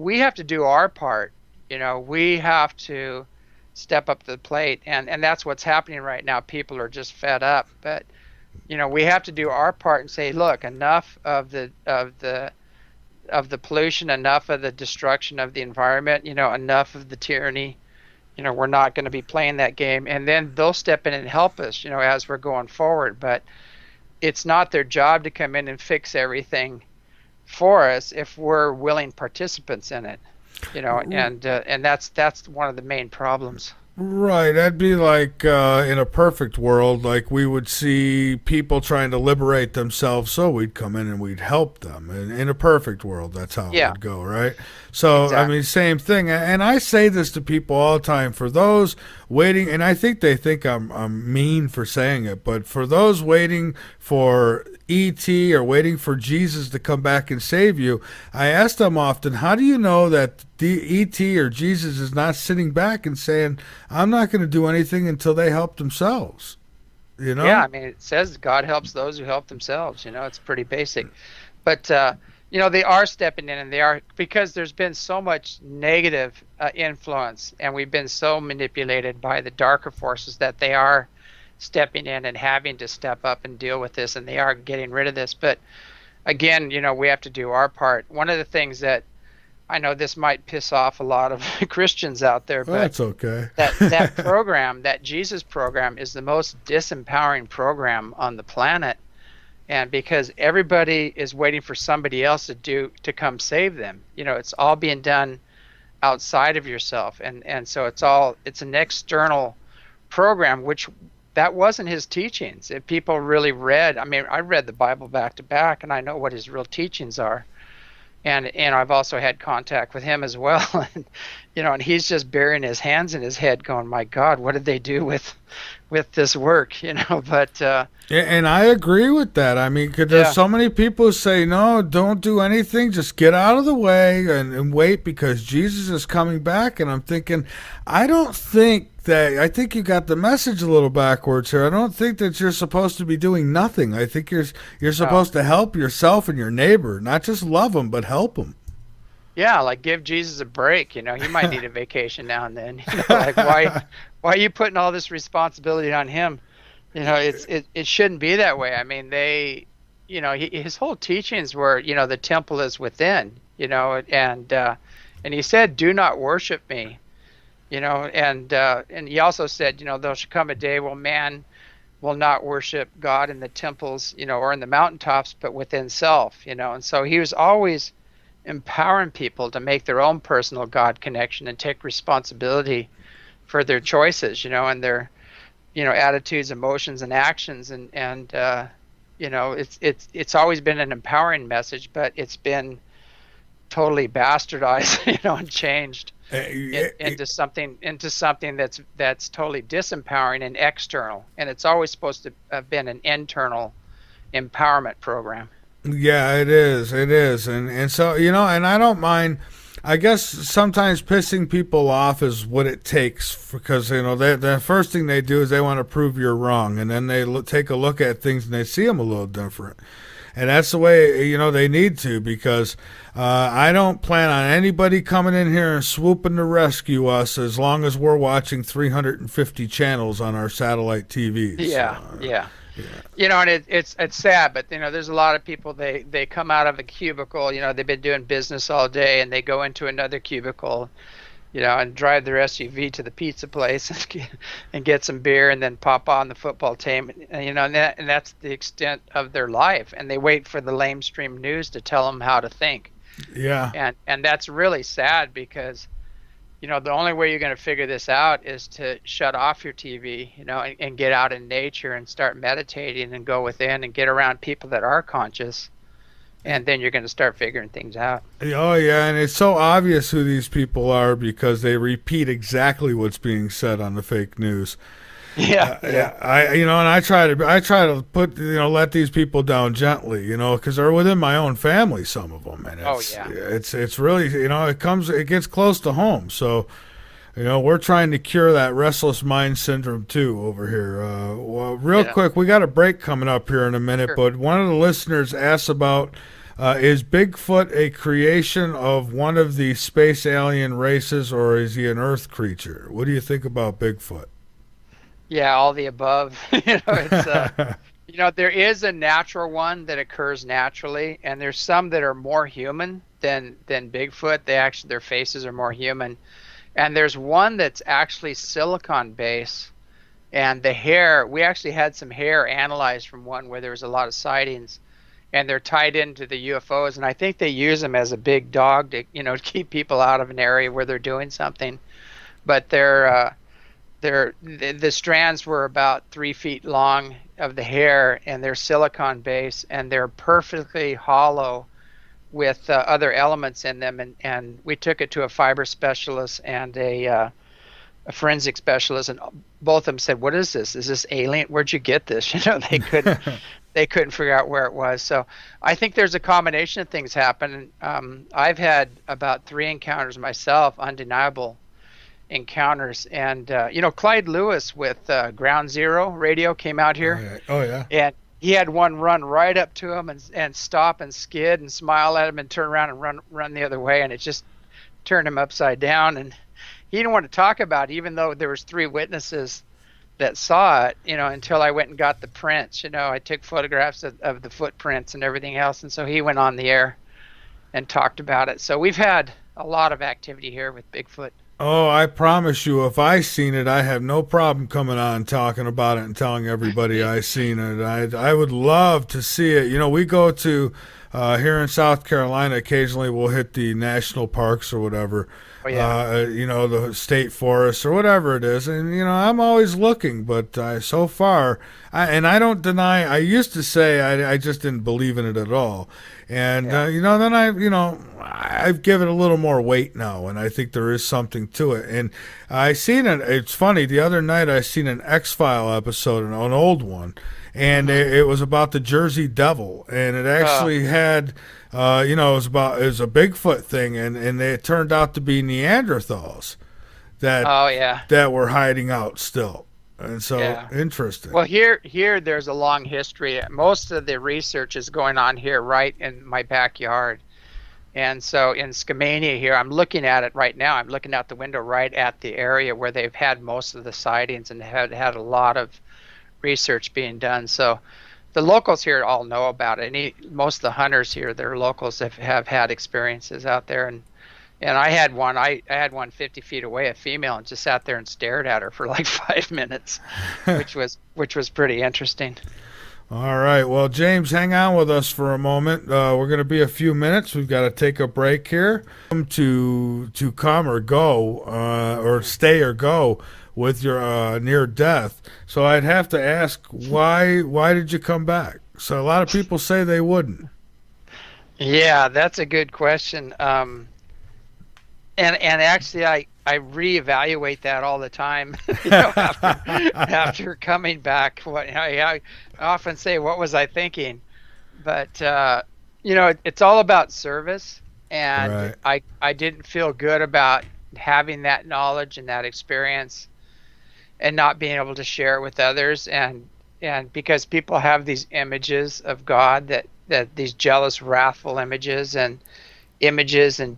have to do our part. We have to step up to the plate, and that's what's happening right now. People are just fed up, but we have to do our part and say, look, enough of the pollution, enough of the destruction of the environment, enough of the tyranny. We're not going to be playing that game, and then they'll step in and help us as we're going forward. But it's not their job to come in and fix everything for us if we're willing participants in it. And that's one of the main problems. Right, that'd be like in a perfect world, like we would see people trying to liberate themselves, so we'd come in and we'd help them. And in a perfect world, that's how it would go, right? So, exactly. I mean, same thing. And I say this to people all the time. For those waiting, and I think they think I'm mean for saying it, but for those waiting for E.T. or waiting for Jesus to come back and save you, I ask them often, how do you know that the E.T. or Jesus is not sitting back and saying, I'm not going to do anything until they help themselves? Yeah, I mean, it says God helps those who help themselves. It's pretty basic. But, they are stepping in, and they are, because there's been so much negative influence, and we've been so manipulated by the darker forces that they are stepping in and having to step up and deal with this, and they are getting rid of this. But again, we have to do our part. One of the things that I know this might piss off a lot of Christians out there, but that's okay. that program, that Jesus program, is the most disempowering program on the planet, and because everybody is waiting for somebody else to come save them. It's all being done outside of yourself, and so it's an external program, which that wasn't his teachings. If people really read, I mean, I read the Bible back to back, and I know what his real teachings are. And I've also had contact with him as well, and and he's just burying his hands in his head, going, "My God, what did they do with this work?" But and I agree with that. I mean, 'cause there's so many people who say, "No, don't do anything, just get out of the way and wait because Jesus is coming back." And I'm thinking, I think you got the message a little backwards here. I don't think that you're supposed to be doing nothing. I think you're supposed to help yourself and your neighbor, not just love them, but help them. Yeah, like give Jesus a break. He might need a vacation now and then. Like why are you putting all this responsibility on him? It shouldn't be that way. I mean, his whole teachings were, the temple is within, and he said, "Do not worship me." And he also said, there shall come a day when man will not worship God in the temples, or in the mountaintops, but within self, and so he was always empowering people to make their own personal God connection and take responsibility for their choices, and their, attitudes, emotions, and actions, and it's always been an empowering message, but it's been totally bastardized, and changed into something that's totally disempowering and external, and it's always supposed to have been an internal empowerment program. Yeah, it is, and so and I don't mind. I guess sometimes pissing people off is what it takes, because the first thing they do is they want to prove you're wrong, and then they take a look at things and they see them a little different. And that's the way, they need to, because I don't plan on anybody coming in here and swooping to rescue us as long as we're watching 350 channels on our satellite TVs. Yeah. And it's sad, but there's a lot of people, they come out of a cubicle, they've been doing business all day, and they go into another cubicle, and drive their SUV to the pizza place and get some beer, and then pop on the football team, and that's the extent of their life, and they wait for the lamestream news to tell them how to think. Yeah. And that's really sad, because the only way you're going to figure this out is to shut off your TV, and get out in nature and start meditating and go within and get around people that are conscious. And then you're going to start figuring things out. Oh, yeah, and it's so obvious who these people are, because they repeat exactly what's being said on the fake news. Yeah. And I try to put let these people down gently, because they're within my own family, some of them, and it's really it gets close to home. So we're trying to cure that restless mind syndrome too over here. Real quick, we got a break coming up here in a minute, but one of the listeners asked about is Bigfoot a creation of one of the space alien races, or is he an Earth creature? What do you think about Bigfoot? Yeah, all the above. It's there is a natural one that occurs naturally, and there's some that are more human than Bigfoot. Their faces are more human, and there's one that's actually silicon based, and the hair. We actually had some hair analyzed from one where there was a lot of sightings, and they're tied into the UFOs, and I think they use them as a big dog to to keep people out of an area where they're doing something, but the strands were about 3 feet long of the hair, and they're silicon based, and they're perfectly hollow with other elements in them. And we took it to a fiber specialist and a forensic specialist, and both of them said, "What is this? Is this alien? Where'd you get this?" They couldn't figure out where it was. So I think there's a combination of things happen. I've had about 3 encounters myself, undeniable encounters, and Clyde Lewis with Ground Zero radio came out here. Oh yeah. And he had one run right up to him and stop and skid and smile at him and turn around and run the other way, and it just turned him upside down. And he didn't want to talk about it, even though there was 3 witnesses that saw it, until I went and got the prints. I took photographs of the footprints and everything else, and so he went on the air and talked about it. So we've had a lot of activity here with Bigfoot. Oh, I promise you, if I seen it, I have no problem coming on talking about it and telling everybody I seen it. I would love to see it. We go to here in South Carolina, occasionally we'll hit the national parks or whatever. Oh, yeah. The state forests or whatever it is. And, I'm always looking, but so far, I don't deny, I used to say I just didn't believe in it at all. And, then I've given it a little more weight now, and I think there is something to it. And it's funny, the other night I seen an X-File episode, an old one, and it was about the Jersey Devil, and it actually had... it was a Bigfoot thing, and it turned out to be Neanderthals that were hiding out still, and so interesting. Well, here there's a long history. Most of the research is going on here, right in my backyard, and so in Skamania here, I'm looking at it right now. I'm looking out the window right at the area where they've had most of the sightings and had a lot of research being done. So. The locals here all know about it. Most of the hunters here, they're locals, have had experiences out there. And I had one. I had one 50 feet away, a female, and just sat there and stared at her for like 5 minutes, which was pretty interesting. All right. Well, James, hang on with us for a moment. We're going to be a few minutes. We've got to take a break here. To come or go, or stay or go with your near death. So I'd have to ask, why did you come back? So a lot of people say they wouldn't. Yeah, that's a good question. And actually I reevaluate that all the time. After coming back, I often say, what was I thinking? But it's all about service, and right. I didn't feel good about having that knowledge and that experience and not being able to share it with others, and because people have these images of God, that these jealous, wrathful images and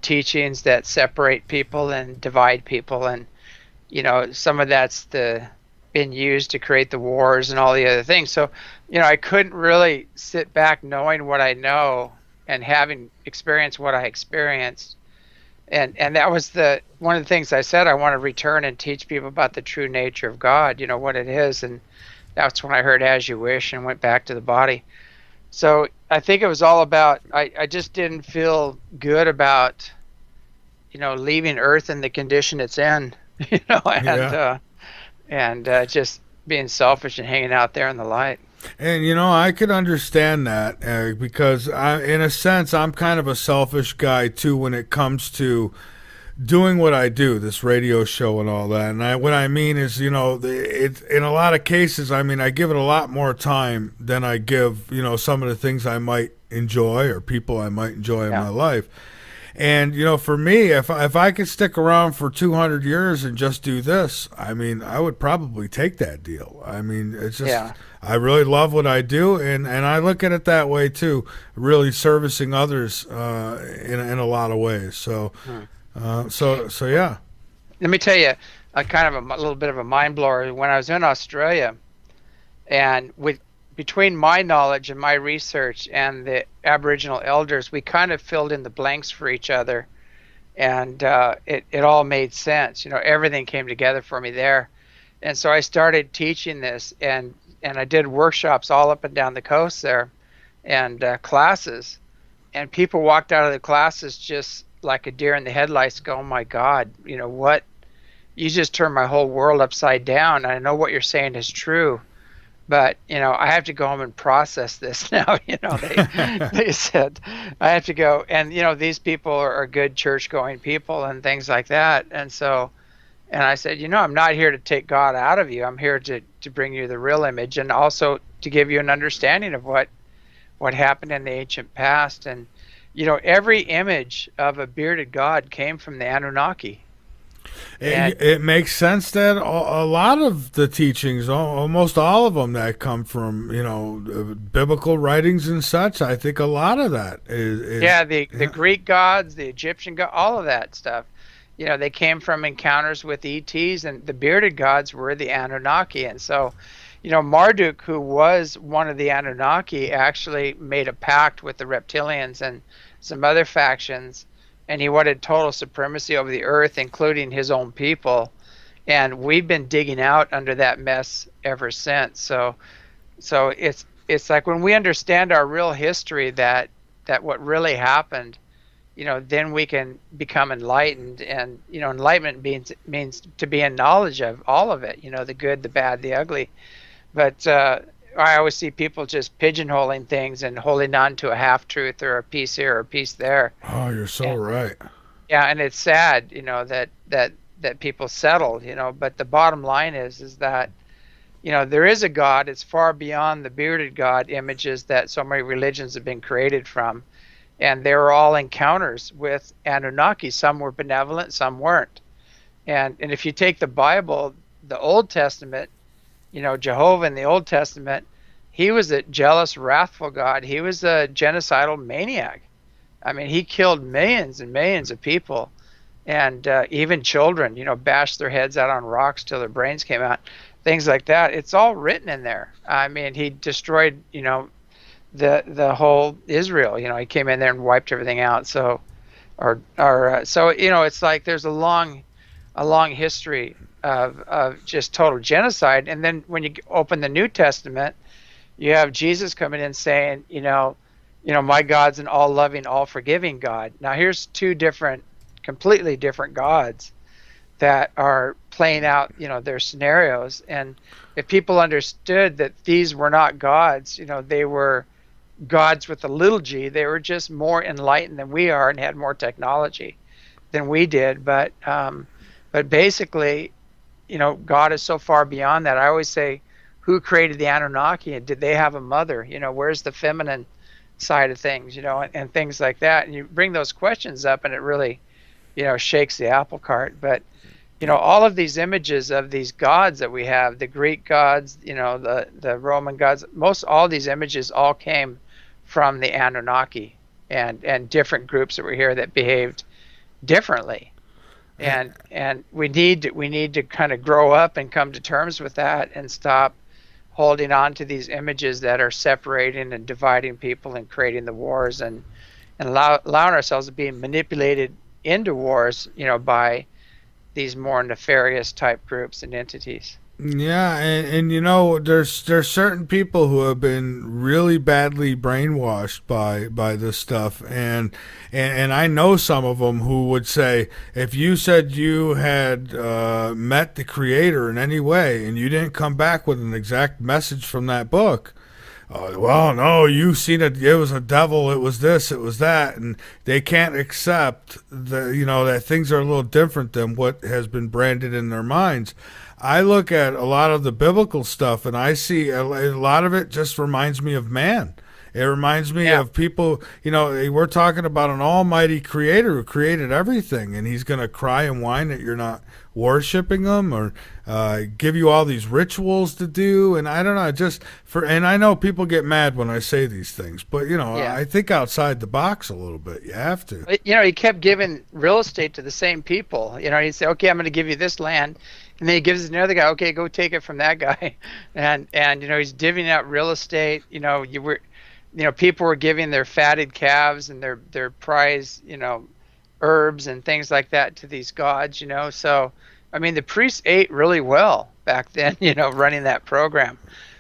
teachings that separate people and divide people, and some of that's been used to create the wars and all the other things. So I couldn't really sit back knowing what I know and having experienced what I experienced. And that was one of the things I said. I want to return and teach people about the true nature of God, what it is. And that's when I heard "As You Wish" and went back to the body. So I think it was all about, I just didn't feel good about, leaving Earth in the condition it's in, and just being selfish and hanging out there in the light. And, I could understand that because in a sense, I'm kind of a selfish guy too when it comes to doing what I do, this radio show and all that. And what I mean is, in a lot of cases, I give it a lot more time than I give, some of the things I might enjoy or people I might enjoy in my life. And, for me, if I could stick around for 200 years and just do this, I would probably take that deal. It's just, I really love what I do, and I look at it that way too, really servicing others in a lot of ways. So, so yeah. Let me tell you a kind of a little bit of a mind blower. When I was in Australia, and between my knowledge and my research and the Aboriginal elders, we kind of filled in the blanks for each other, and it all made sense. Everything came together for me there. And so I started teaching this, and I did workshops all up and down the coast there, and classes, and people walked out of the classes just like a deer in the headlights, go, "Oh my God, what? You just turned my whole world upside down. I know what you're saying is true, but I have to go home and process this now." They said I have to go, and these people are good church-going people and things like that, and so. And I said, I'm not here to take God out of you. I'm here to bring you the real image, and also to give you an understanding of what happened in the ancient past. And, every image of a bearded God came from the Anunnaki. It makes sense that a lot of the teachings, almost all of them that come from, biblical writings and such, I think a lot of that is the Greek gods, the Egyptian gods, all of that stuff. They came from encounters with ETs, and the bearded gods were the Anunnaki. And so, Marduk, who was one of the Anunnaki, actually made a pact with the reptilians and some other factions, and he wanted total supremacy over the earth, including his own people. And we've been digging out under that mess ever since. So it's like when we understand our real history, that that what really happened, then we can become enlightened. And enlightenment means to be in knowledge of all of it, the good, the bad, the ugly. But I always see people just pigeonholing things and holding on to a half truth or a piece here or a piece there. Oh, you're so right. Yeah, and it's sad, that people settle, but the bottom line is that, there is a God. It's far beyond the bearded God images that so many religions have been created from. And they were all encounters with Anunnaki. Some were benevolent, some weren't. And if you take the Bible, the Old Testament, Jehovah in the Old Testament, he was a jealous, wrathful God. He was a genocidal maniac. I mean, he killed millions and millions of people, and even children, bashed their heads out on rocks till their brains came out, things like that. It's all written in there. I mean, he destroyed, the whole Israel. He came in there and wiped everything out. So, it's like there's a long history of just total genocide. And then when you open the New Testament, you have Jesus coming in saying, my God's an all-loving, all-forgiving God. Now here's two completely different gods that are playing out, their scenarios. And if people understood that these were not gods, they were gods with a little g, they were just more enlightened than we are and had more technology than we did. But basically, God is so far beyond that. I always say, who created the Anunnaki, and did they have a mother? Where's the feminine side of things, and things like that. And you bring those questions up, and it really, shakes the apple cart. But, all of these images of these gods that we have, the Greek gods, the Roman gods, all these images all came from the Anunnaki and different groups that were here that behaved differently. And we need to kind of grow up and come to terms with that and stop holding on to these images that are separating and dividing people and creating the wars and allowing ourselves to be manipulated into wars, by these more nefarious type groups and entities. Yeah, and there's certain people who have been really badly brainwashed by this stuff, and I know some of them who would say, if you said you had met the Creator in any way and you didn't come back with an exact message from that book, well, no, you seen it. It was a devil. It was this. It was that, and they can't accept that things are a little different than what has been branded in their minds. I look at a lot of the biblical stuff, and I see a lot of it just reminds me of man. It reminds me of people, we're talking about an almighty creator who created everything, and he's going to cry and whine that you're not worshiping him or give you all these rituals to do. And I don't know, and I know people get mad when I say these things, but, I think outside the box a little bit. You have to. He kept giving real estate to the same people. He'd say, okay, I'm going to give you this land. And then he gives it to another guy, okay, go take it from that guy. And he's divvying out real estate. People were giving their fatted calves and their prize, herbs and things like that to these gods, So, I mean, the priests ate really well back then, running that program.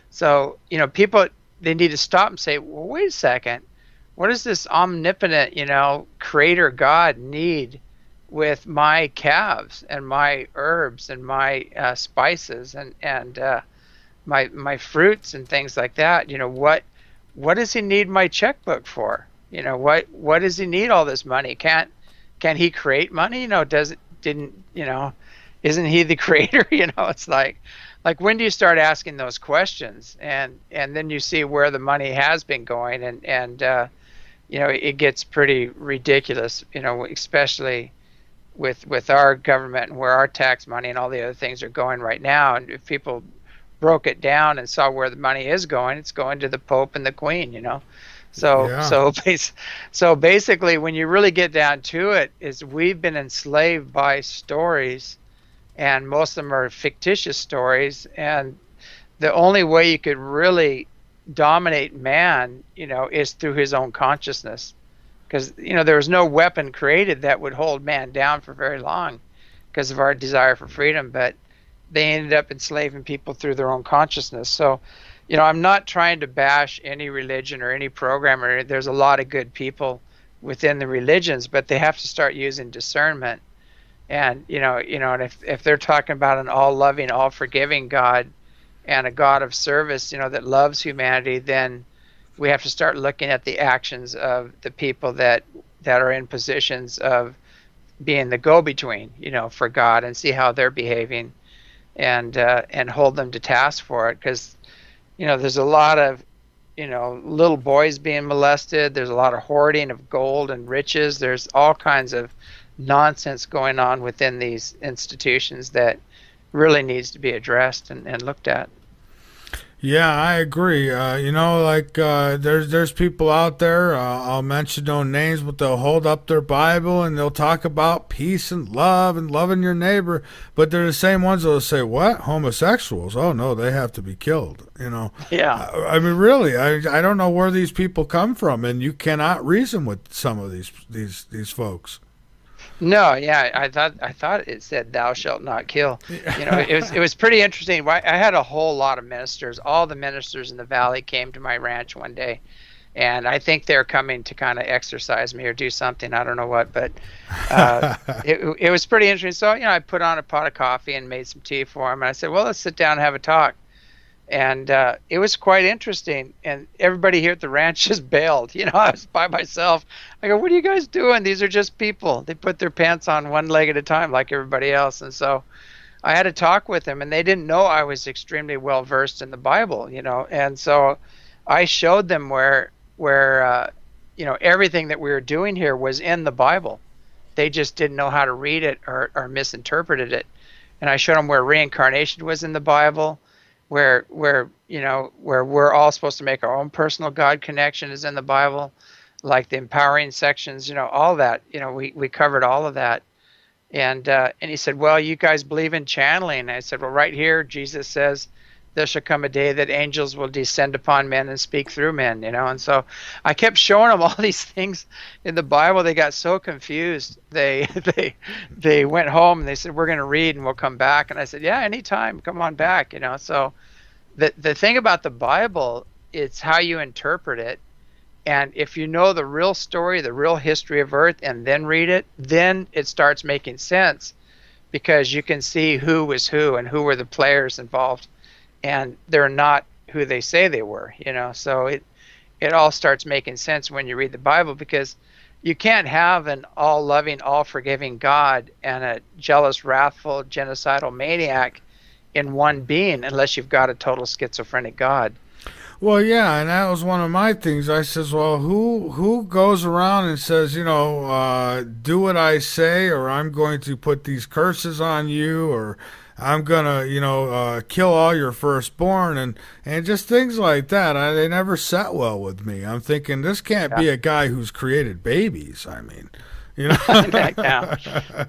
So, people, they need to stop and say, well, wait a second. What does this omnipotent, creator God need with my calves and my herbs and my spices and my fruits and things like that? What does he need my checkbook for? What does he need all this money? Can he create money? Isn't he the creator? It's like when do you start asking those questions? And then you see where the money has been going, and it gets pretty ridiculous, especially with our government and where our tax money and all the other things are going right now. And if people broke it down and saw where the money is going, it's going to the Pope and the Queen, So basically, when you really get down to it, is we've been enslaved by stories, and most of them are fictitious stories. And the only way you could really dominate man, is through his own consciousness, because there was no weapon created that would hold man down for very long because of our desire for freedom. But they ended up enslaving people through their own consciousness. So, I'm not trying to bash any religion or any program, or there's a lot of good people within the religions, but they have to start using discernment. And and if they're talking about an all-loving, all-forgiving God and a God of service, that loves humanity, then we have to start looking at the actions of the people that are in positions of being the go-between, for God, and see how they're behaving, and hold them to task for it. Because there's a lot of little boys being molested. There's a lot of hoarding of gold and riches. There's all kinds of nonsense going on within these institutions that really needs to be addressed and looked at. Yeah, I agree. There's people out there. I'll mention no names, but they'll hold up their Bible and they'll talk about peace and love and loving your neighbor. But they're the same ones that'll say, "What? Homosexuals? Oh no, they have to be killed." Yeah. I mean, really, I don't know where these people come from, and you cannot reason with some of these folks. No, yeah, I thought it said "Thou shalt not kill." It was pretty interesting. I had a whole lot of ministers. All the ministers in the valley came to my ranch one day, and I think they're coming to kind of exercise me or do something. I don't know what, but it was pretty interesting. So I put on a pot of coffee and made some tea for them, and I said, "Well, let's sit down and have a talk." And it was quite interesting. And everybody here at the ranch just bailed. I was by myself. I go, "What are you guys doing? These are just people. They put their pants on one leg at a time like everybody else." And so I had to talk with them, and they didn't know I was extremely well versed in the Bible, And so I showed them where everything that we were doing here was in the Bible. They just didn't know how to read it or misinterpreted it. And I showed them where reincarnation was in the Bible, where we're all supposed to make our own personal God connection is in the Bible, like the empowering sections, all that. We covered all of that. And he said, "Well, you guys believe in channeling?" And I said, "Well, right here, Jesus says, there shall come a day that angels will descend upon men and speak through men," And so I kept showing them all these things in the Bible. They got so confused. They went home and they said, "We're going to read and we'll come back." And I said, "Yeah, anytime, come on back." So the thing about the Bible, it's how you interpret it. And if you know the real story, the real history of Earth, and then read it, then it starts making sense, because you can see who was who and who were the players involved, and they're not who they say they were, So it all starts making sense when you read the Bible, because you can't have an all-loving, all-forgiving God and a jealous, wrathful, genocidal maniac in one being unless you've got a total schizophrenic God. Well, yeah, and that was one of my things. I says, well, who goes around and says, do what I say, or I'm going to put these curses on you, or I'm gonna, kill all your firstborn, and just things like that. They never sat well with me. I'm thinking, this can't be a guy who's created babies. I mean,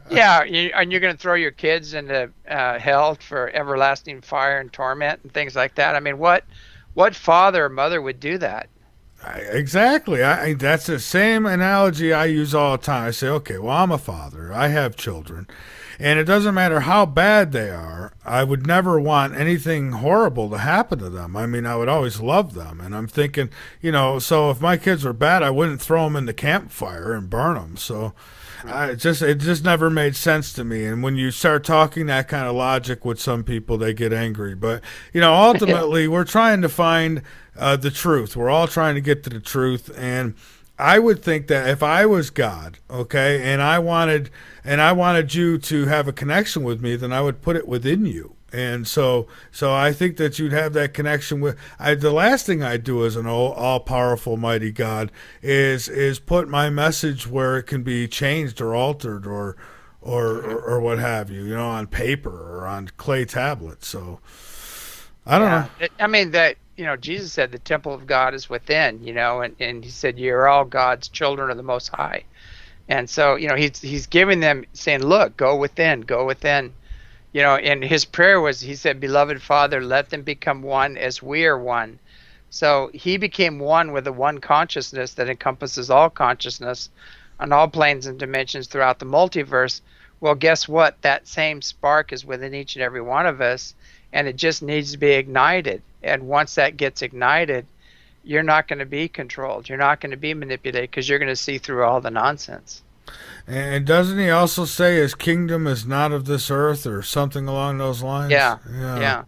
Yeah, and you're going to throw your kids into hell for everlasting fire and torment and things like that. I mean, what father or mother would do that? Exactly. That's the same analogy I use all the time. I say, okay, well, I'm a father. I have children. And it doesn't matter how bad they are. I would never want anything horrible to happen to them. I mean, I would always love them. And I'm thinking, so if my kids were bad, I wouldn't throw them in the campfire and burn them. So it just never made sense to me. And when you start talking that kind of logic with some people, they get angry. But, ultimately, we're trying to find the truth. We're all trying to get to the truth. And I would think that if I was God, okay, and I wanted you to have a connection with me, then I would put it within you. And so I think that you'd have that connection with. The last thing I'd do as an all-powerful, mighty God is put my message where it can be changed or altered or what have you, on paper or on clay tablets. So I don't know. I mean that. Jesus said the temple of God is within, and he said, you're all God's children of the Most High. And so, he's giving them, saying, look, go within. And his prayer was, he said, beloved Father, let them become one as we are one. So he became one with the one consciousness that encompasses all consciousness on all planes and dimensions throughout the multiverse. Well, guess what? That same spark is within each and every one of us, and it just needs to be ignited. And once that gets ignited, you're not going to be controlled. You're not going to be manipulated because you're going to see through all the nonsense. And doesn't he also say his kingdom is not of this earth or something along those lines? Yeah, Yeah. yeah.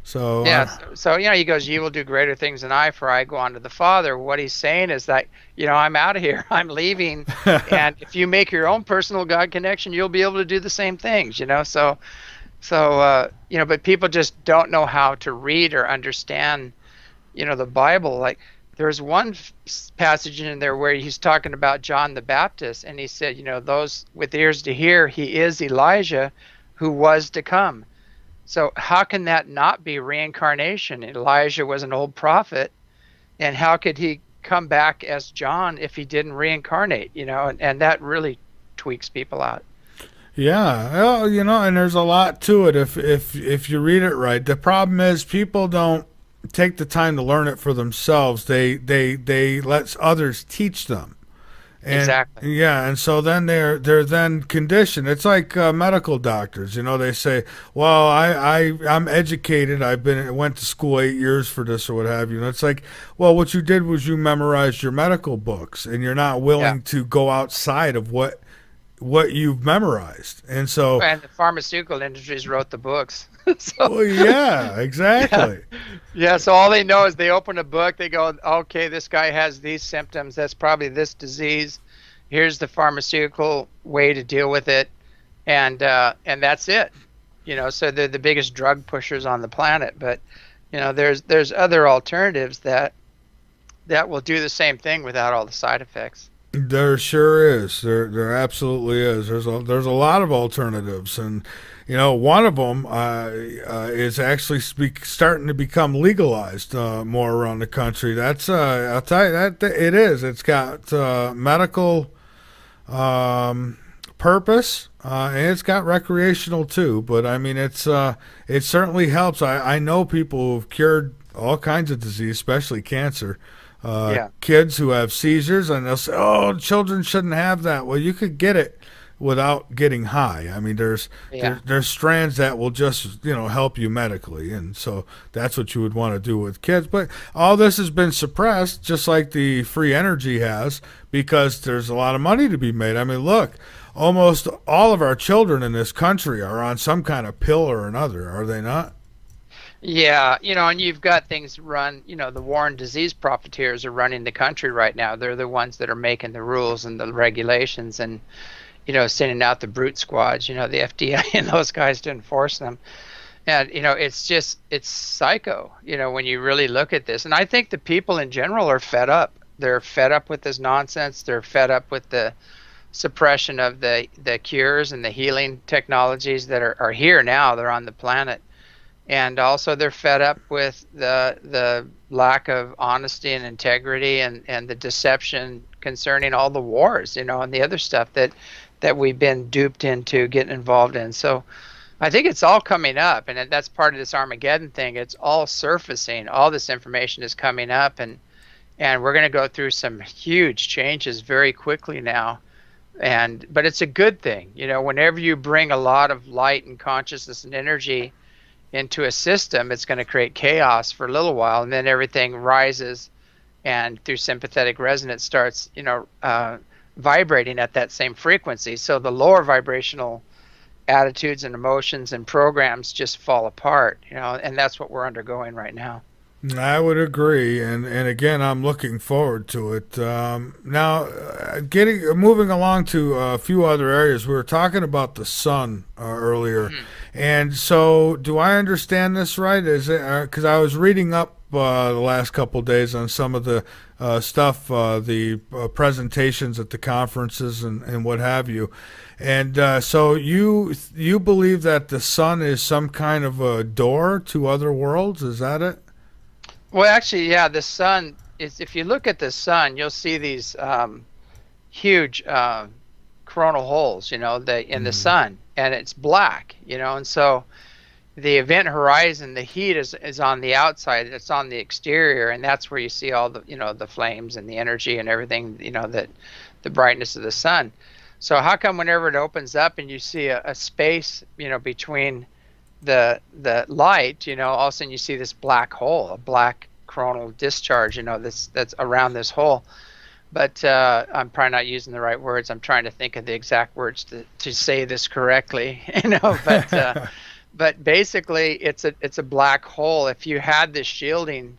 So, Yeah, so he goes, "You will do greater things than I, for I go on to the Father." What he's saying is that, I'm out of here, I'm leaving, and if you make your own personal God connection, you'll be able to do the same things. But people just don't know how to read or understand, the Bible. Like, there's one passage in there where he's talking about John the Baptist, and he said, those with ears to hear, he is Elijah who was to come. So how can that not be reincarnation? Elijah was an old prophet, and how could he come back as John if he didn't reincarnate? And that really tweaks people out. yeah, well, and there's a lot to it if you read it right. The problem is people don't take the time to learn it for themselves. They let others teach them. And, exactly. Yeah, and so then they're then conditioned. It's like medical doctors. They say, "Well, I'm educated. Went to school 8 years for this or what have you." And it's like, well, what you did was you memorized your medical books, and you're not willing to go outside of what you've memorized. And so, and the pharmaceutical industries wrote the books. Well, yeah, exactly. Yeah, so all they know is they open a book, they go, "Okay, this guy has these symptoms, that's probably this disease. Here's the pharmaceutical way to deal with it." And that's it. So they're the biggest drug pushers on the planet, but there's other alternatives that will do the same thing without all the side effects. There sure is. There absolutely is. There's a lot of alternatives, and one of them is actually starting to become legalized more around the country. That's I'll tell you that it is. It's got medical purpose, and it's got recreational too. But I mean, it certainly helps. I know people who've cured all kinds of disease, especially cancer. Kids who have seizures, and they'll say, "Oh, children shouldn't have that." Well, you could get it without getting high. I mean, there's strands that will just help you medically, and so that's what you would want to do with kids. But all this has been suppressed, just like the free energy has, because there's a lot of money to be made. I mean, look, almost all of our children in this country are on some kind of pill or another, are they not? Yeah, and you've got things run, the war and disease profiteers are running the country right now. They're the ones that are making the rules and the regulations and, sending out the brute squads, the FDA and those guys to enforce them. And, it's psycho, when you really look at this. And I think the people in general are fed up. They're fed up with this nonsense. They're fed up with the suppression of the cures and the healing technologies that are here now. They're on the planet. And also they're fed up with the lack of honesty and integrity and the deception concerning all the wars, and the other stuff that we've been duped into getting involved in. So I think it's all coming up, and that's part of this Armageddon thing. It's all surfacing. All this information is coming up, and we're going to go through some huge changes very quickly now. But it's a good thing. Whenever you bring a lot of light and consciousness and energy into a system, it's going to create chaos for a little while, and then everything rises, and through sympathetic resonance starts, vibrating at that same frequency. So the lower vibrational attitudes and emotions and programs just fall apart, and that's what we're undergoing right now. I would agree, and again, I'm looking forward to it. Now, moving along to a few other areas, we were talking about the sun earlier, and so do I understand this right? Is it because I was reading up the last couple of days on some of the stuff, the presentations at the conferences and what have you, and so you believe that the sun is some kind of a door to other worlds? Is that it? Well, actually, yeah, the sun is, if you look at the sun, you'll see these huge coronal holes, in the sun, and it's black, and so the event horizon, the heat is on the outside, it's on the exterior, and that's where you see all the, the flames and the energy and everything, that the brightness of the sun. So how come whenever it opens up and you see a space, between the light, all of a sudden you see this black hole, a black coronal discharge, that's around this hole. But I'm probably not using the right words. I'm trying to think of the exact words to say this correctly, but basically it's a black hole. If you had this shielding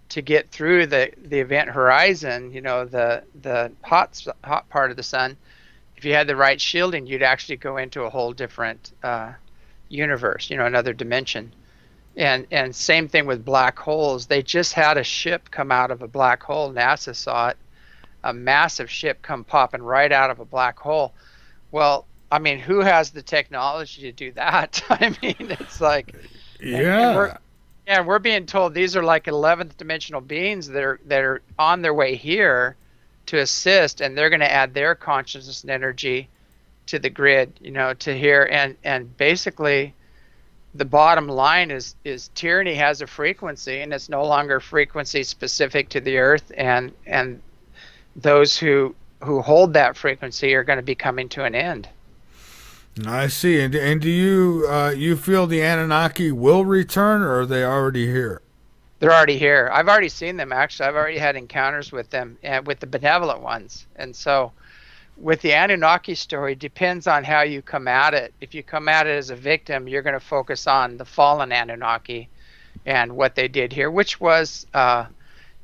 to get through the event horizon, the hot part of the sun, if you had the right shielding, you'd actually go into a whole different universe, another dimension. And same thing with black holes. They just had a ship come out of a black hole. NASA saw it, a massive ship come popping right out of a black hole. Well, I mean, who has the technology to do that? I mean, it's like, yeah. And we're being told these are like 11th dimensional beings that are on their way here to assist, and they're going to add their consciousness and energy to the grid, to here. And basically, the bottom line is tyranny has a frequency, and it's no longer frequency specific to the Earth, and those who hold that frequency are going to be coming to an end. I see. And do you feel the Anunnaki will return, or are they already here? They're already here. I've already seen them, actually. I've already had encounters with them, and with the benevolent ones. And so with the Anunnaki story, depends on how you come at it. If you come at it as a victim, you're going to focus on the fallen Anunnaki and what they did here, which was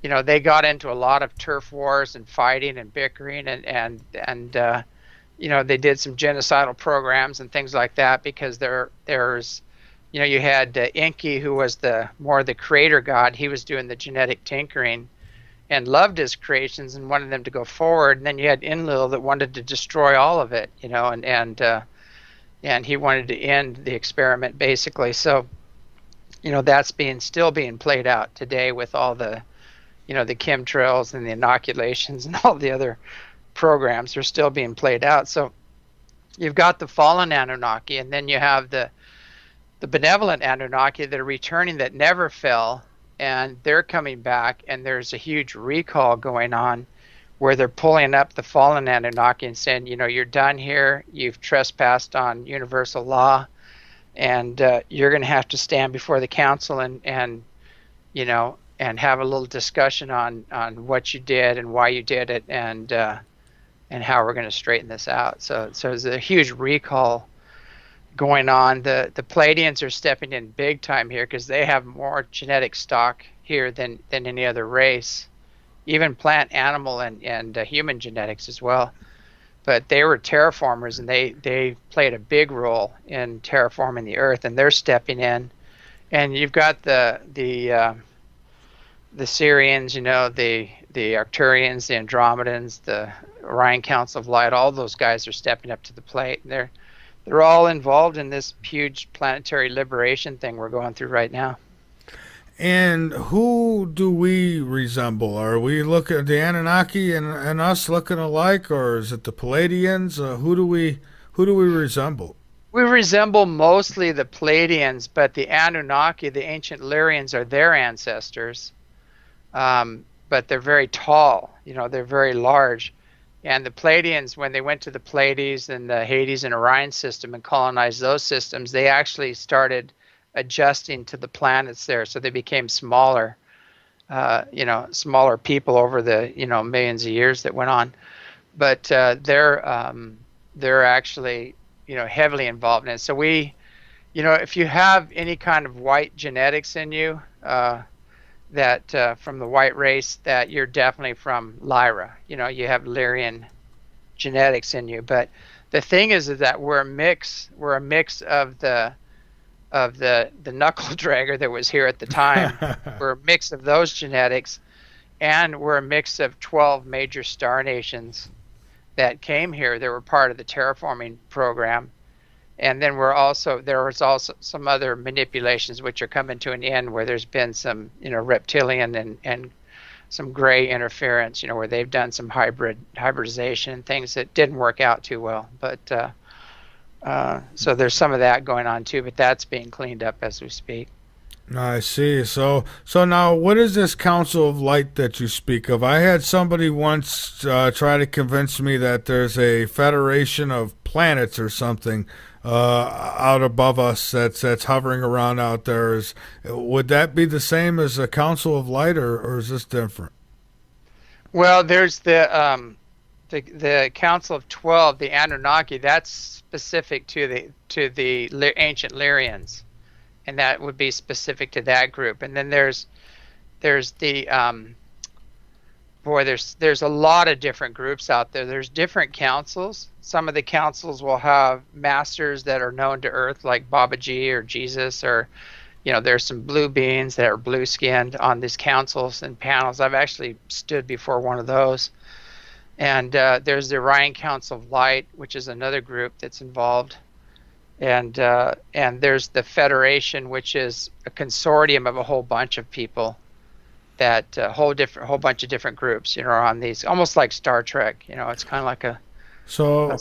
they got into a lot of turf wars and fighting and bickering, and they did some genocidal programs and things like that, because there's you had Enki, who was more the creator god. He was doing the genetic tinkering and loved his creations and wanted them to go forward. And then you had Enlil that wanted to destroy all of it, and he wanted to end the experiment, basically. So that's still being played out today with all the the chemtrails and the inoculations and all the other programs are still being played out. So you've got the fallen Anunnaki, and then you have the benevolent Anunnaki that are returning, that never fell, and they're coming back, and there's a huge recall going on where they're pulling up the fallen Anunnaki and saying, you're done here, you've trespassed on universal law, and you're going to have to stand before the council and have a little discussion on what you did and why you did it, and how we're going to straighten this out. So there's a huge recall going on. The Pleiadians are stepping in big time here, because they have more genetic stock here than any other race, even plant, animal, and human genetics as well. But they were terraformers, and they played a big role in terraforming the Earth, and they're stepping in. And you've got the Syrians, the Arcturians, the Andromedans, the Orion Council of Light. All those guys are stepping up to the plate. They're all involved in this huge planetary liberation thing we're going through right now. And who do we resemble? Are we looking at the Anunnaki and us looking alike, or is it the Pleiadians? Who do we resemble? We resemble mostly the Pleiadians, but the Anunnaki, the ancient Lyrians, are their ancestors. But they're very tall. They're very large. And the Pleiadians, when they went to the Pleiades and the Hades and Orion system and colonized those systems, they actually started adjusting to the planets there, so they became smaller, smaller people over the millions of years that went on. But they're actually heavily involved in it. So we, if you have any kind of white genetics in you, that from the white race, that you're definitely from Lyra. You have Lyrian genetics in you. But the thing is that we're a mix of the knuckle dragger that was here at the time. We're a mix of those genetics, and we're a mix of 12 major star nations that came here. They were part of the terraforming program. And then there was also some other manipulations which are coming to an end, where there's been some, reptilian and some gray interference, where they've done some hybridization and things that didn't work out too well. But so there's some of that going on too, but that's being cleaned up as we speak. I see. So now, what is this Council of Light that you speak of? I had somebody once try to convince me that there's a federation of planets or something. out above us that's hovering around out there. Would that be the same as a Council of Light, or is this different? Well, there's the Council of 12, the Anunnaki. That's specific to the ancient Lyrians, and that would be specific to that group. And then there's the there's a lot of different groups out there. There's different councils. Some of the councils will have masters that are known to Earth, like Baba G or Jesus, or there's some blue beings that are blue skinned on these councils and panels. I've actually stood before one of those. And there's the Orion Council of Light, which is another group that's involved. And there's the Federation, which is a consortium of a whole bunch of people, that whole bunch of different groups, on these, almost like Star Trek. It's kind of like a. So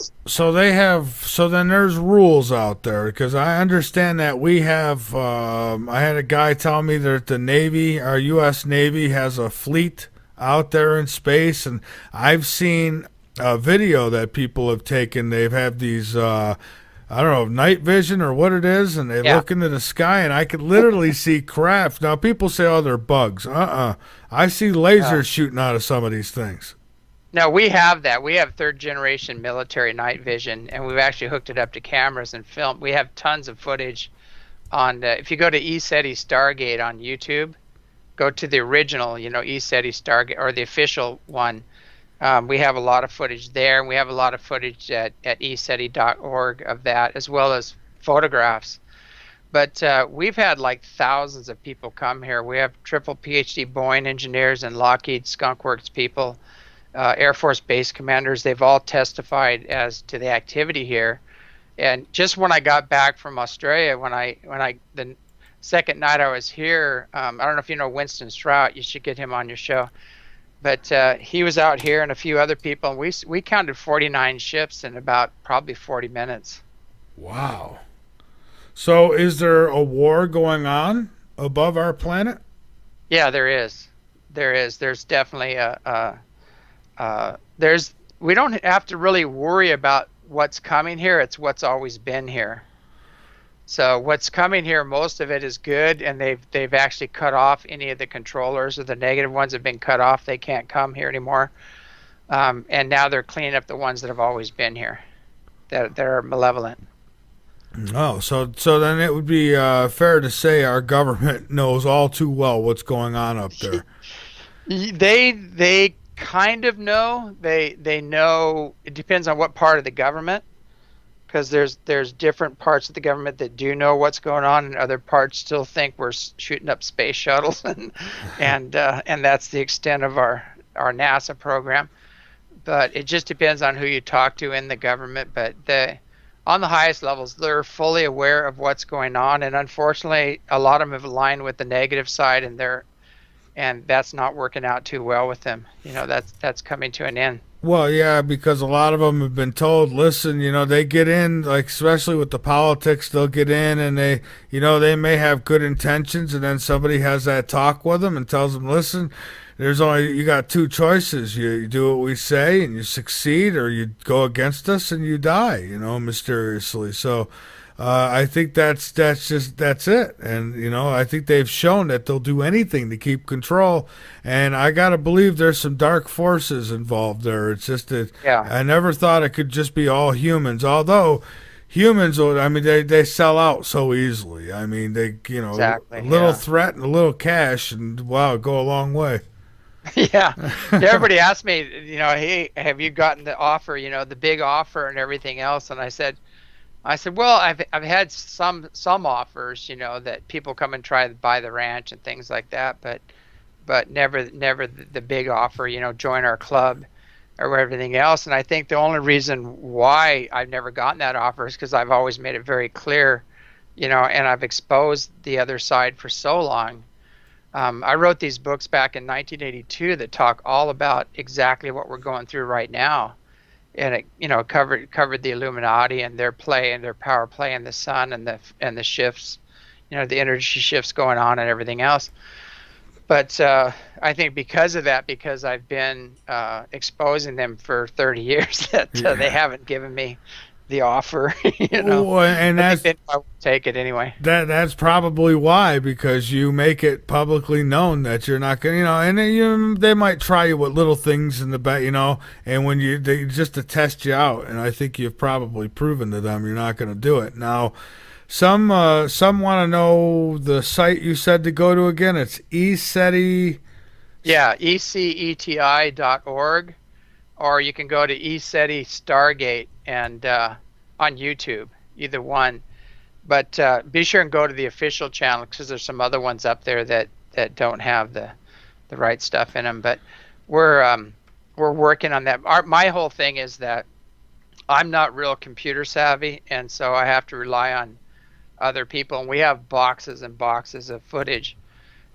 then there's rules out there, because I understand that we have. I had a guy tell me that the Navy, our U.S. Navy, has a fleet out there in space, and I've seen a video that people have taken. They've had these I don't know, night vision or what it is, and they look into the sky, and I could literally see craft. Now people say, oh, they're bugs. I see lasers shooting out of some of these things. No, we have that. We have third generation military night vision, and we've actually hooked it up to cameras and film. We have tons of footage on if you go to ECETI Stargate on YouTube, go to the original, ECETI Stargate, or the official one. We have a lot of footage there, and we have a lot of footage at eceti.org of that, as well as photographs. But we've had like thousands of people come here. We have triple PhD Boeing engineers and Lockheed Skunk Works people, Air Force base commanders. They've all testified as to the activity here. And just when I got back from Australia, the second night I was here, I don't know if you know Winston Strout. You should get him on your show. But he was out here and a few other people, and we counted 49 ships in about probably 40 minutes. Wow. So is there a war going on above our planet? Yeah, there is. There's definitely we don't have to really worry about what's coming here. It's what's always been here. So what's coming here, most of it is good, and they've actually cut off any of the controllers, or the negative ones have been cut off. They can't come here anymore. And now they're cleaning up the ones that have always been here, that are malevolent. Oh, so then it would be fair to say our government knows all too well what's going on up there. They kind of know. They know. It depends on what part of the government. Because there's different parts of the government that do know what's going on, and other parts still think we're shooting up space shuttles, and that's the extent of our NASA program. But it just depends on who you talk to in the government. But on the highest levels, they're fully aware of what's going on, and unfortunately, a lot of them have aligned with the negative side, and that's not working out too well with them. That's coming to an end. Well, yeah, because a lot of them have been told, listen, they get in, like, especially with the politics, they'll get in and they may have good intentions, and then somebody has that talk with them and tells them, listen, you got two choices. You do what we say and you succeed, or you go against us and you die, mysteriously. So I think that's it. And, I think they've shown that they'll do anything to keep control. And I got to believe there's some dark forces involved there. It's just that I never thought it could just be all humans, although humans, they sell out so easily. I mean, exactly, a little threat and a little cash, and wow, go a long way. Yeah. Everybody asked me, hey, have you gotten the offer, the big offer and everything else? And I said, well, I've had some offers, that people come and try to buy the ranch and things like that, but never the big offer, join our club or everything else. And I think the only reason why I've never gotten that offer is because I've always made it very clear, and I've exposed the other side for so long. I wrote these books back in 1982 that talk all about exactly what we're going through right now. And it covered the Illuminati and their play and their power play in the sun and the shifts, the energy shifts going on and everything else. But I think because of that, because I've been exposing them for 30 years, that they haven't given me the offer. Oh, and I think I would take it anyway. that's probably why, because you make it publicly known that you're not going to, and then they might try you with little things in the back, and when they just to test you out, and I think you've probably proven to them you're not going to do it. Now, some want to know the site you said to go to again. It's ECETI. Yeah, eceti.org, or you can go to ECETI Stargate and on YouTube, either one. But be sure and go to the official channel, because there's some other ones up there that don't have the right stuff in them. But we're working on that. My whole thing is that I'm not real computer savvy, and so I have to rely on other people. And we have boxes and boxes of footage,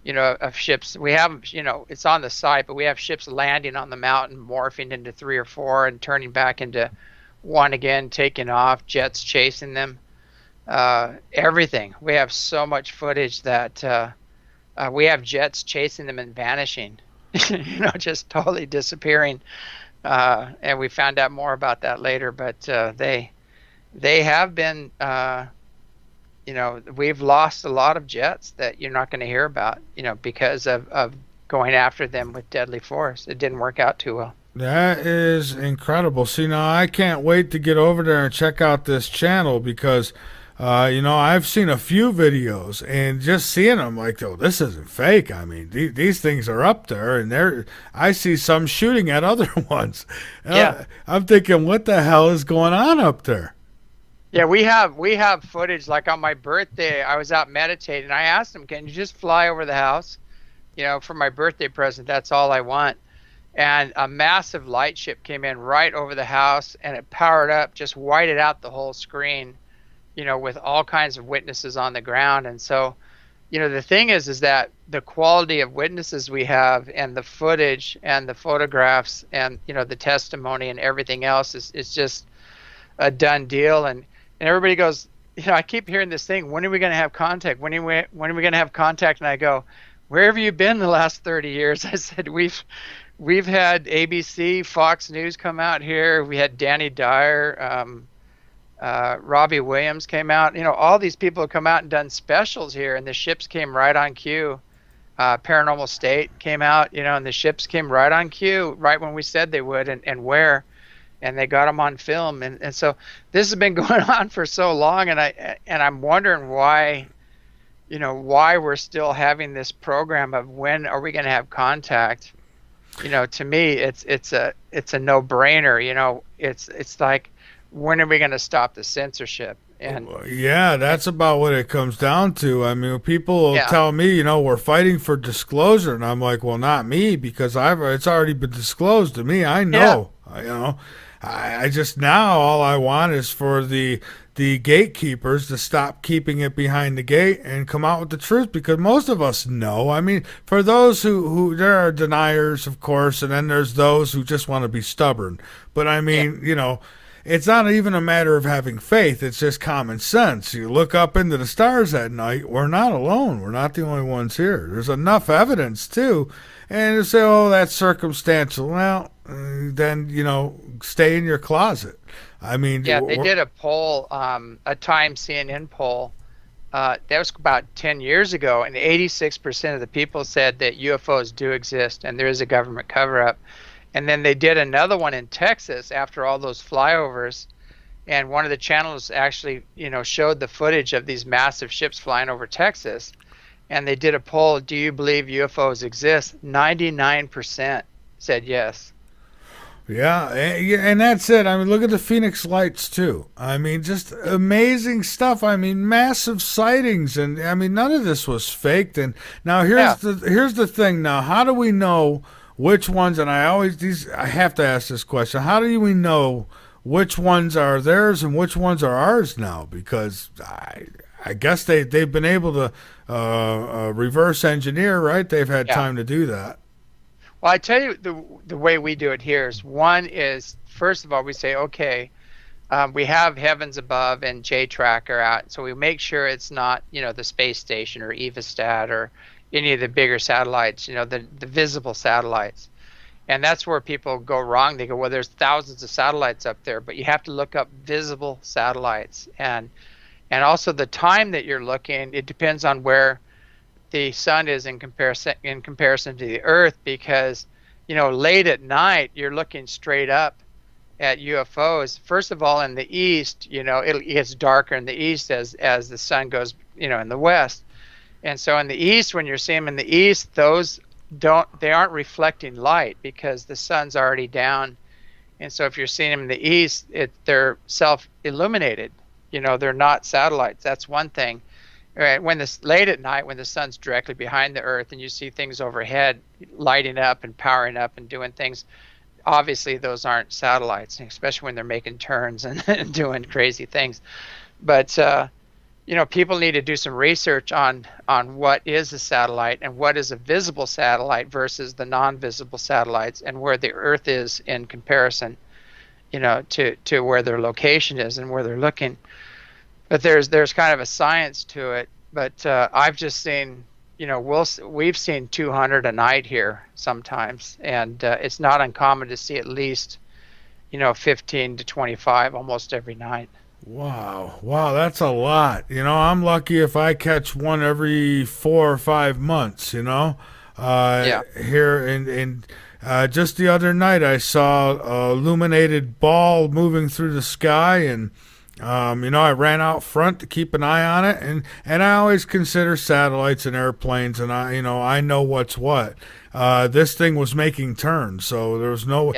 of ships. We have, it's on the site, but we have ships landing on the mountain, morphing into 3 or 4 and turning back into 1 again, taking off, jets chasing them, everything. We have so much footage that we have jets chasing them and vanishing, just totally disappearing. And we found out more about that later, but they have been, we've lost a lot of jets that you're not going to hear about, because of going after them with deadly force. It didn't work out too well. That is incredible. See, now I can't wait to get over there and check out this channel, because, I've seen a few videos, and just seeing them like, oh, this isn't fake. I mean, these things are up there, and I see some shooting at other ones. Yeah. I'm thinking, what the hell is going on up there? Yeah, we have footage. Like on my birthday, I was out meditating. I asked him, "Can you just fly over the house? For my birthday present. That's all I want." And a massive light ship came in right over the house, and it powered up, just whited out the whole screen, with all kinds of witnesses on the ground. And so, the thing is that the quality of witnesses we have, and the footage and the photographs and the testimony and everything else is just a done deal. And everybody goes, I keep hearing this thing, when are we going to have contact? When are we going to have contact? And I go, where have you been the last 30 years? I said, we've had ABC, Fox News come out here. We had Danny Dyer, Robbie Williams came out. All these people have come out and done specials here, and the ships came right on cue. Paranormal State came out, and the ships came right on cue, right when we said they would, and where. And they got them on film, and so this has been going on for so long, and I'm wondering why we're still having this program of when are we going to have contact. To me, it's a no-brainer. It's like, when are we going to stop the censorship? And yeah, that's about what it comes down to. I mean, people will tell me, we're fighting for disclosure, and I'm like, well, not me, because it's already been disclosed to me. I know, I just, now all I want is for the gatekeepers to stop keeping it behind the gate and come out with the truth, because most of us know. I mean, for those who there are deniers, of course, and then there's those who just want to be stubborn. But I mean, it's not even a matter of having faith. It's just common sense. You look up into the stars at night. We're not alone. We're not the only ones here. There's enough evidence, too. And you say, oh, that's circumstantial. Well, then, stay in your closet. I mean, yeah, they did a poll, a Time CNN poll. That was about 10 years ago, and 86% of the people said that UFOs do exist and there is a government cover-up. And then they did another one in Texas after all those flyovers, and one of the channels actually, showed the footage of these massive ships flying over Texas. And they did a poll, do you believe UFOs exist? 99% said yes. Yeah, and that's it. I mean, look at the Phoenix Lights, too. I mean, just amazing stuff. I mean, massive sightings. And, I mean, none of this was faked. And now here's the thing. Now, how do we know which ones, and I have to ask this question, how do we know which ones are theirs and which ones are ours now? Because I guess they've been able to reverse engineer, right? They've had time to do that. Well, I tell you, the way we do it here is, first of all, we say, okay, we have Heavens Above and J-Tracker out, so we make sure it's not, the space station or Evostat or any of the bigger satellites, the visible satellites. And that's where people go wrong. They go, well, there's thousands of satellites up there, but you have to look up visible satellites. And also the time that you're looking, it depends on where the sun is in comparison to the Earth, because late at night you're looking straight up at UFOs. First of all, in the east, it gets darker in the east as the sun goes, in the west. And so in the east, when you're seeing them in the east, they aren't reflecting light because the sun's already down. And so if you're seeing them in the east, they're self-illuminated. They're not satellites. That's one thing. Right, late at night, when the sun's directly behind the Earth and you see things overhead lighting up and powering up and doing things, obviously those aren't satellites, especially when they're making turns and doing crazy things. But people need to do some research on what is a satellite and what is a visible satellite versus the non-visible satellites, and where the Earth is in comparison, to where their location is and where they're looking. But there's kind of a science to it. But I've just seen, we've seen 200 a night here sometimes, and it's not uncommon to see at least, 15 to 25 almost every night. Wow, that's a lot. I'm lucky if I catch one every 4 or 5 months. Yeah. Here in just the other night, I saw a illuminated ball moving through the sky, and I ran out front to keep an eye on it, and I always consider satellites and airplanes, and I know what's what. This thing was making turns, so there was no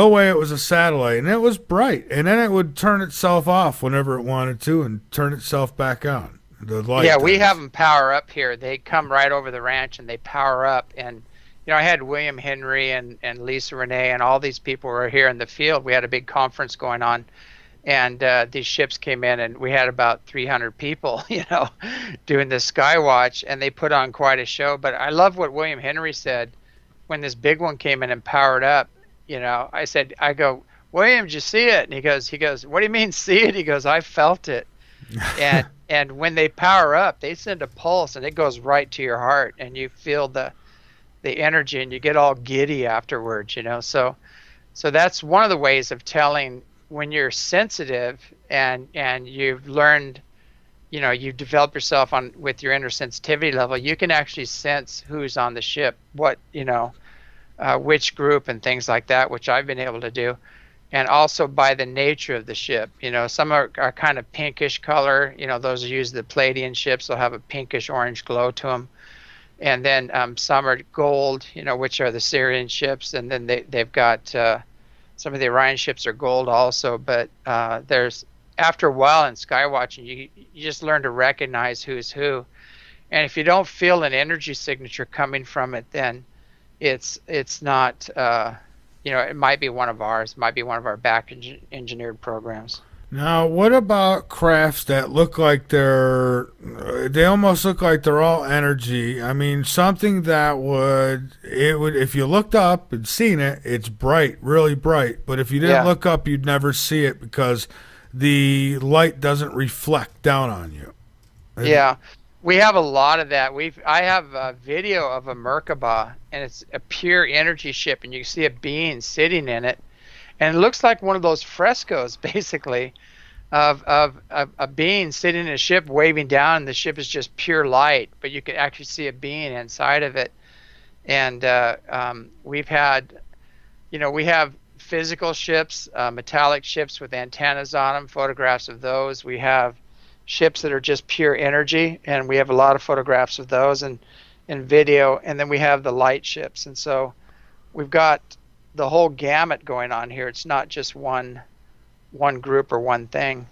way it was a satellite, and it was bright, and then it would turn itself off whenever it wanted to and turn itself back on. The light. Yeah, we have them power up here. They come right over the ranch and they power up, and I had William Henry and Lisa Renee and all these people were here in the field. We had a big conference going on. And these ships came in, and we had about 300 people, doing the sky watch, and they put on quite a show. But I love what William Henry said when this big one came in and powered up. I go, William, did you see it? And he goes, what do you mean see it? He goes, I felt it. And when they power up, they send a pulse, and it goes right to your heart, and you feel the energy, and you get all giddy afterwards. So that's one of the ways of telling. When you're sensitive and you've learned, you develop yourself with your inner sensitivity level, you can actually sense who's on the ship, what, which group and things like that, which I've been able to do. And also by the nature of the ship, some are kind of pinkish color, those are usually the Palladian ships. They'll have a pinkish orange glow to them. And then some are gold, which are the Syrian ships. And then they've got, some of the Orion ships are gold also, but there's, after a while in sky watching, you just learn to recognize who's who. And if you don't feel an energy signature coming from it, then it's not, it might be one of ours, it might be one of our back engineered programs. Now, what about crafts that look like they almost look like they're all energy? I mean, something that would, if you looked up and seen it, it's bright, really bright. But if you didn't look up, you'd never see it because the light doesn't reflect down on you. Yeah, we have a lot of that. I have a video of a Merkaba, and it's a pure energy ship, and you can see a being sitting in it. And it looks like one of those frescoes, basically, of a being sitting in a ship waving down, and the ship is just pure light, but you can actually see a being inside of it. And we have physical ships, metallic ships with antennas on them, photographs of those. We have ships that are just pure energy, and we have a lot of photographs of those and video. And then we have the light ships. And so we've got the whole gamut going on here. It's not just one group or one thing.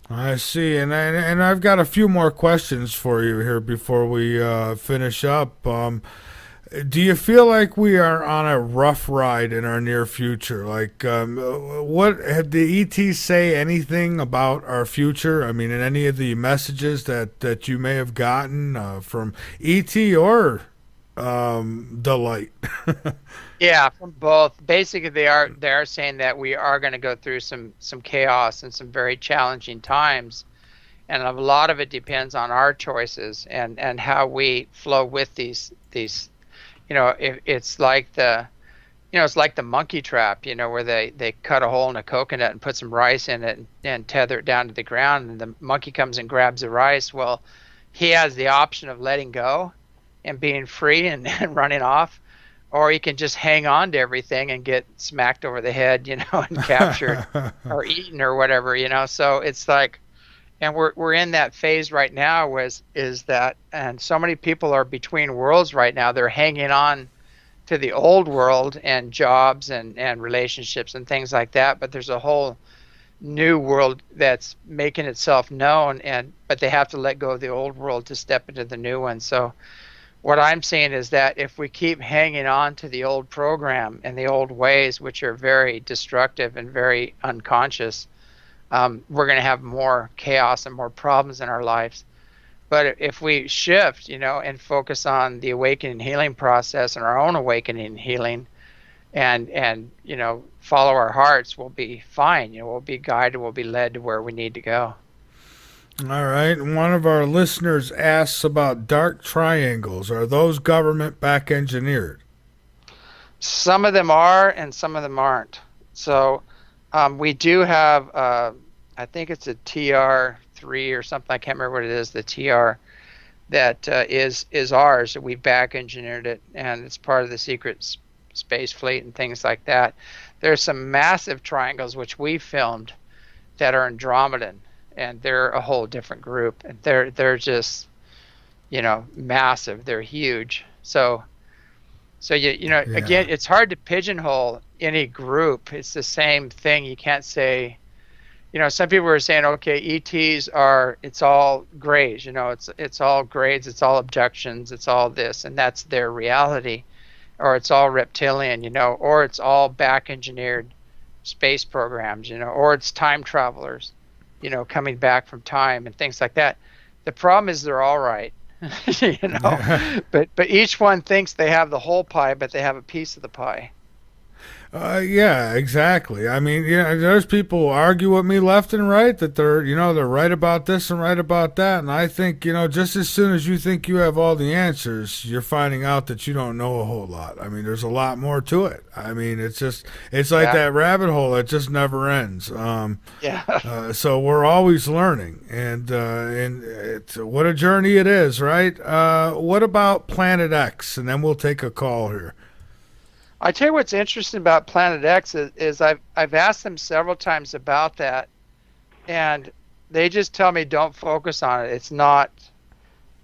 I see, and I've got a few more questions for you here before we finish up. Do you feel like we are on a rough ride in our near future? Like, what have the ETs say anything about our future? I mean, in any of the messages that you may have gotten from ET or the light? Yeah, from both. Basically, they are saying that we are going to go through some chaos and some very challenging times, and a lot of it depends on our choices and how we flow with these. It's like the it's like the monkey trap, where they cut a hole in a coconut and put some rice in it and tether it down to the ground, and the monkey comes and grabs the rice. Well, he has the option of letting go and being free and running off, or he can just hang on to everything and get smacked over the head, and captured or eaten or whatever, So it's like, and we're in that phase right now, is that, and so many people are between worlds right now. They're hanging on to the old world and jobs and relationships and things like that, but there's a whole new world that's making itself known, but they have to let go of the old world to step into the new one. So what I'm saying is that if we keep hanging on to the old program and the old ways, which are very destructive and very unconscious, we're going to have more chaos and more problems in our lives. But if we shift, and focus on the awakening and healing process and our own awakening and healing, and follow our hearts, we'll be fine. We'll be guided, we'll be led to where we need to go. All right. One of our listeners asks about dark triangles. Are those government back engineered? Some of them are, and some of them aren't. So we do have, I think it's a TR3 or something. I can't remember what it is. The TR that is ours. We back engineered it, and it's part of the secret space fleet and things like that. There's some massive triangles which we filmed that are Andromedan, and they're a whole different group, and they're just massive. They're huge. So again, it's hard to pigeonhole any group. It's the same thing. You can't say, some people are saying, okay, ETs it's all grays, it's all grades, it's all abductions, it's all this, and that's their reality. Or it's all reptilian, or it's all back engineered space programs, or it's time travelers, coming back from time and things like that. The problem is they're all right, but each one thinks they have the whole pie, but they have a piece of the pie. Yeah, exactly. I mean, there's people who argue with me left and right that they're right about this and right about that. And I think, just as soon as you think you have all the answers, you're finding out that you don't know a whole lot. I mean, there's a lot more to it. I mean, it's like that rabbit hole that just never ends. So we're always learning, and it's what a journey it is, right? What about Planet X? And then we'll take a call here. I tell you what's interesting about Planet X is I've asked them several times about that, and they just tell me don't focus on it. It's not.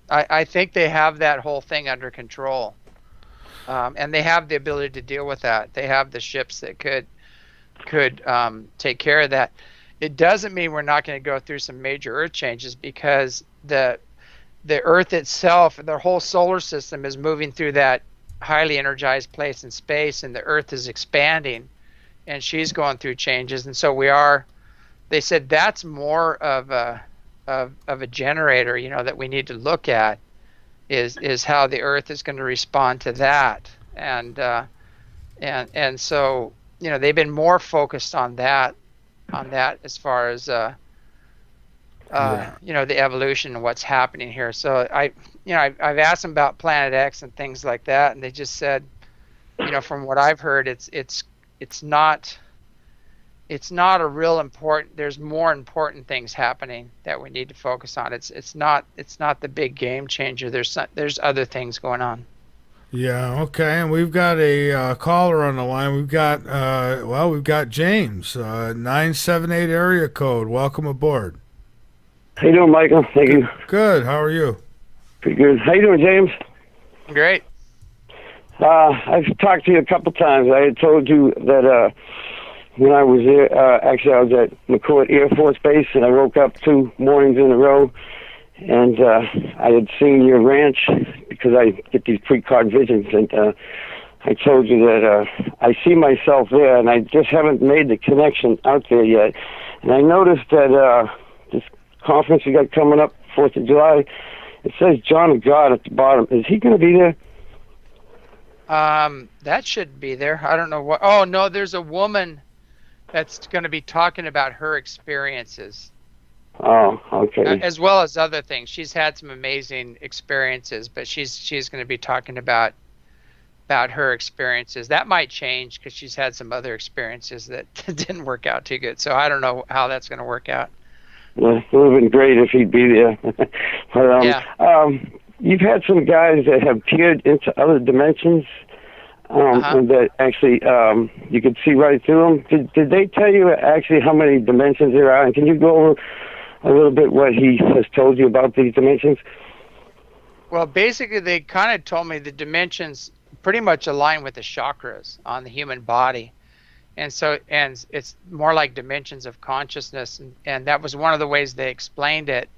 I think they have that whole thing under control, and they have the ability to deal with that. They have the ships that could take care of that. It doesn't mean we're not going to go through some major Earth changes, because the Earth itself, their whole solar system, is moving through that highly energized place in space, and the Earth is expanding, and she's going through changes. And so they said that's more of a generator, that we need to look at is how the Earth is going to respond to that. And so they've been more focused on that as far as the evolution and what's happening here. So I've asked them about Planet X and things like that, and they just said, from what I've heard, it's not a real important. There's more important things happening that we need to focus on. It's not the big game changer. There's other things going on. Yeah, okay, and we've got a caller on the line. We've got James, 978 area code. Welcome aboard. How you doing, Michael? Thank you. Good. How are you? Pretty good. How you doing, James? Great. I've talked to you a couple times. I had told you that when I was there, actually I was at McCourt Air Force Base, and I woke up 2 mornings in a row, and I had seen your ranch because I get these precog visions, and I told you that I see myself there, and I just haven't made the connection out there yet. And I noticed that this conference you got coming up, 4th of July, it says John of God at the bottom. Is he going to be there? That should be there. I don't know what. Oh, no, there's a woman that's going to be talking about her experiences. Oh, okay. As well as other things. She's had some amazing experiences, but she's going to be talking about about her experiences. That might change because she's had some other experiences that didn't work out too good. So I don't know how that's going to work out. Well, it would have been great if he'd be there. But, you've had some guys that have peered into other dimensions, and that actually you could see right through them. Did they tell you actually how many dimensions there are? And can you go over a little bit what he has told you about these dimensions? Well, basically, they kind of told me the dimensions pretty much align with the chakras on the human body. And so, and it's more like dimensions of consciousness. And that was one of the ways they explained it.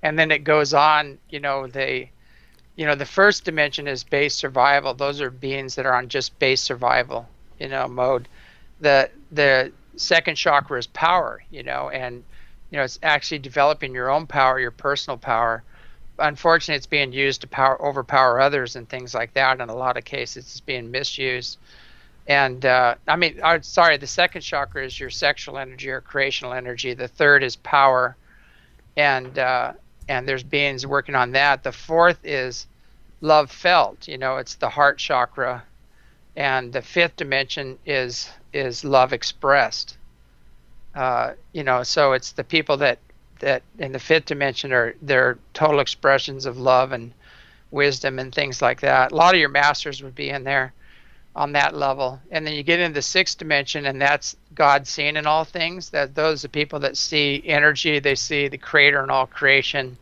And then it goes on, the first dimension is base survival. Those are beings that are on just base survival, mode. The second chakra is power, and, it's actually developing your own power, your personal power. Unfortunately, it's being used to overpower others and things like that. In a lot of cases, it's being misused. And the second chakra is your sexual energy or creational energy. The third is power, and there's beings working on that. The fourth is love felt. It's the heart chakra, and the fifth dimension is love expressed. So it's the people that in the fifth dimension are their total expressions of love and wisdom and things like that. A lot of your masters would be in there on that level. And then you get into the sixth dimension, and that's God seeing in all things. Those are people that see energy, they see the creator in all creation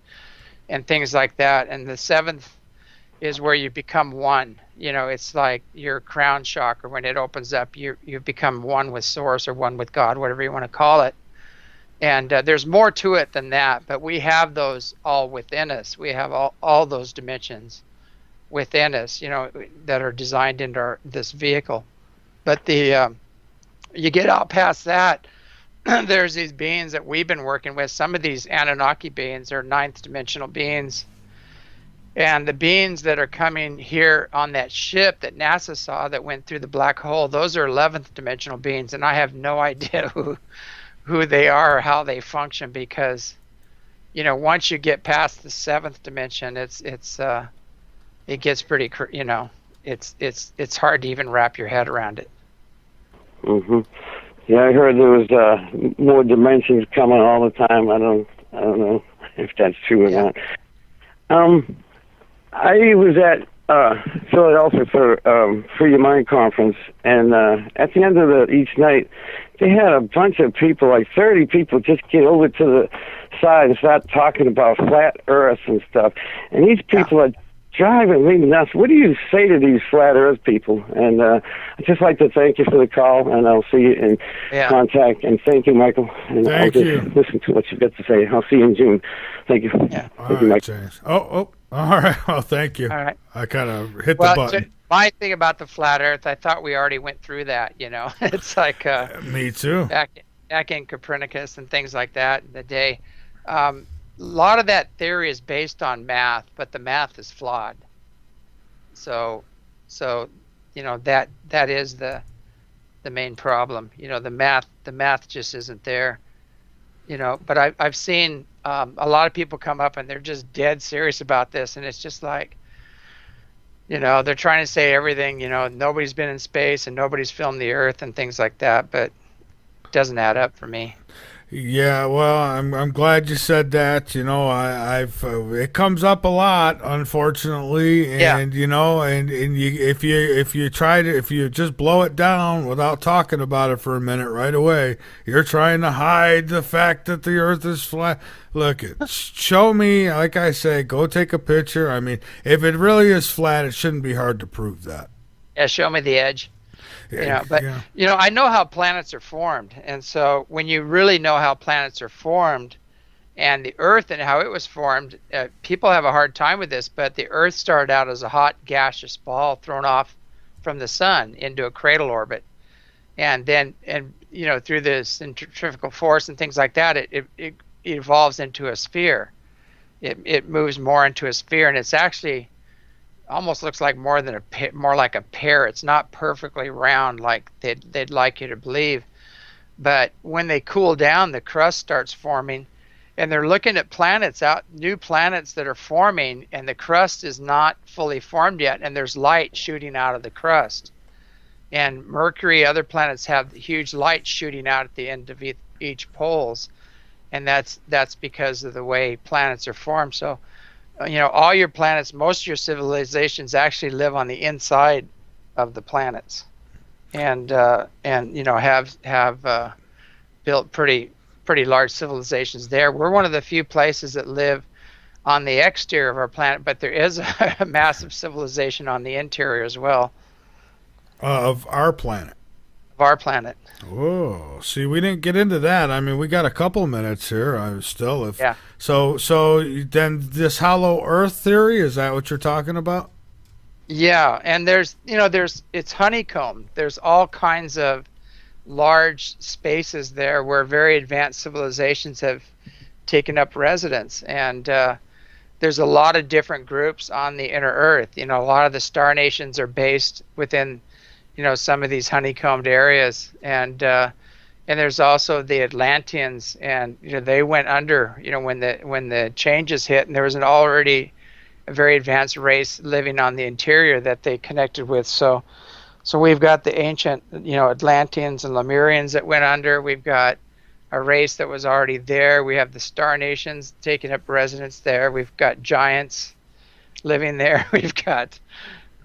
and things like that. And the seventh is where you become one. It's like your crown chakra. When it opens up, you become one with source or one with God, whatever you want to call it. And there's more to it than that, but we have those all within us. We have all those dimensions within us, that are designed into this vehicle. But you get out past that, there's these beings that we've been working with. Some of these Anunnaki beings are ninth dimensional beings. And the beings that are coming here on that ship that NASA saw that went through the black hole, those are 11th dimensional beings. And I have no idea who they are or how they function, because once you get past the seventh dimension, it gets pretty it's hard to even wrap your head around it. Yeah, I heard there was more dimensions coming all the time. I don't know if that's true or not. I was at Philadelphia for Free Your Mind conference, and at the end of each night, they had a bunch of people, like 30 people, just get over to the side and start talking about flat Earth and stuff. And these people are driving me nuts. What do you say to these flat Earth people? And I'd just like to thank you for the call, and I'll see you in contact. And thank you, Michael. And Thank I'll you. just listen to what you've got to say. I'll see you in June. Thank you. Yeah. Thank you, Michael. James. Oh, all right. Well, thank you. All right. I kind of hit the button. My thing about the flat Earth, I thought we already went through that. It's like Me too. Back in Copernicus and things like that in the day. A lot of that theory is based on math, but the math is flawed. So that is the main problem. The math just isn't there. But I've seen a lot of people come up and they're just dead serious about this, and it's just like, they're trying to say everything. Nobody's been in space and nobody's filmed the Earth and things like that, but it doesn't add up for me. Yeah, well, I'm glad you said that. I've it comes up a lot, unfortunately, and if you just blow it down without talking about it for a minute right away, you're trying to hide the fact that the Earth is flat. Look, show me, like I say, go take a picture. I mean, if it really is flat, it shouldn't be hard to prove that. Yeah, show me the edge. I know how planets are formed, and so when you really know how planets are formed and the Earth and how it was formed, people have a hard time with this, but the Earth started out as a hot gaseous ball thrown off from the sun into a cradle orbit, and then through the centrifugal force and things like that, it evolves into a sphere. It moves more into a sphere, and it's actually almost looks like more like a pear. It's not perfectly round like they'd like you to believe, but when they cool down, the crust starts forming, and they're looking at planets out, new planets that are forming, and the crust is not fully formed yet, and there's light shooting out of the crust. And Mercury, other planets have huge light shooting out at the end of each poles, and that's because of the way planets are formed. So, all your planets, most of your civilizations actually live on the inside of the planets, and have built pretty large civilizations there. We're one of the few places that live on the exterior of our planet, but there is a massive civilization on the interior as well. Of our planet. Of our planet. Oh, see, we didn't get into that. I mean, we got a couple minutes here. Yeah. So then this hollow Earth theory, is that what you're talking about? Yeah, and it's honeycomb. There's all kinds of large spaces there where very advanced civilizations have taken up residence, and there's a lot of different groups on the inner Earth. A lot of the star nations are based within some of these honeycombed areas, and there's also the Atlanteans, and they went under when the changes hit, and there was already a very advanced race living on the interior that they connected with. So we've got the ancient Atlanteans and Lemurians that went under. We've got a race that was already there. We have the star nations taking up residence there. We've got giants living there. We've got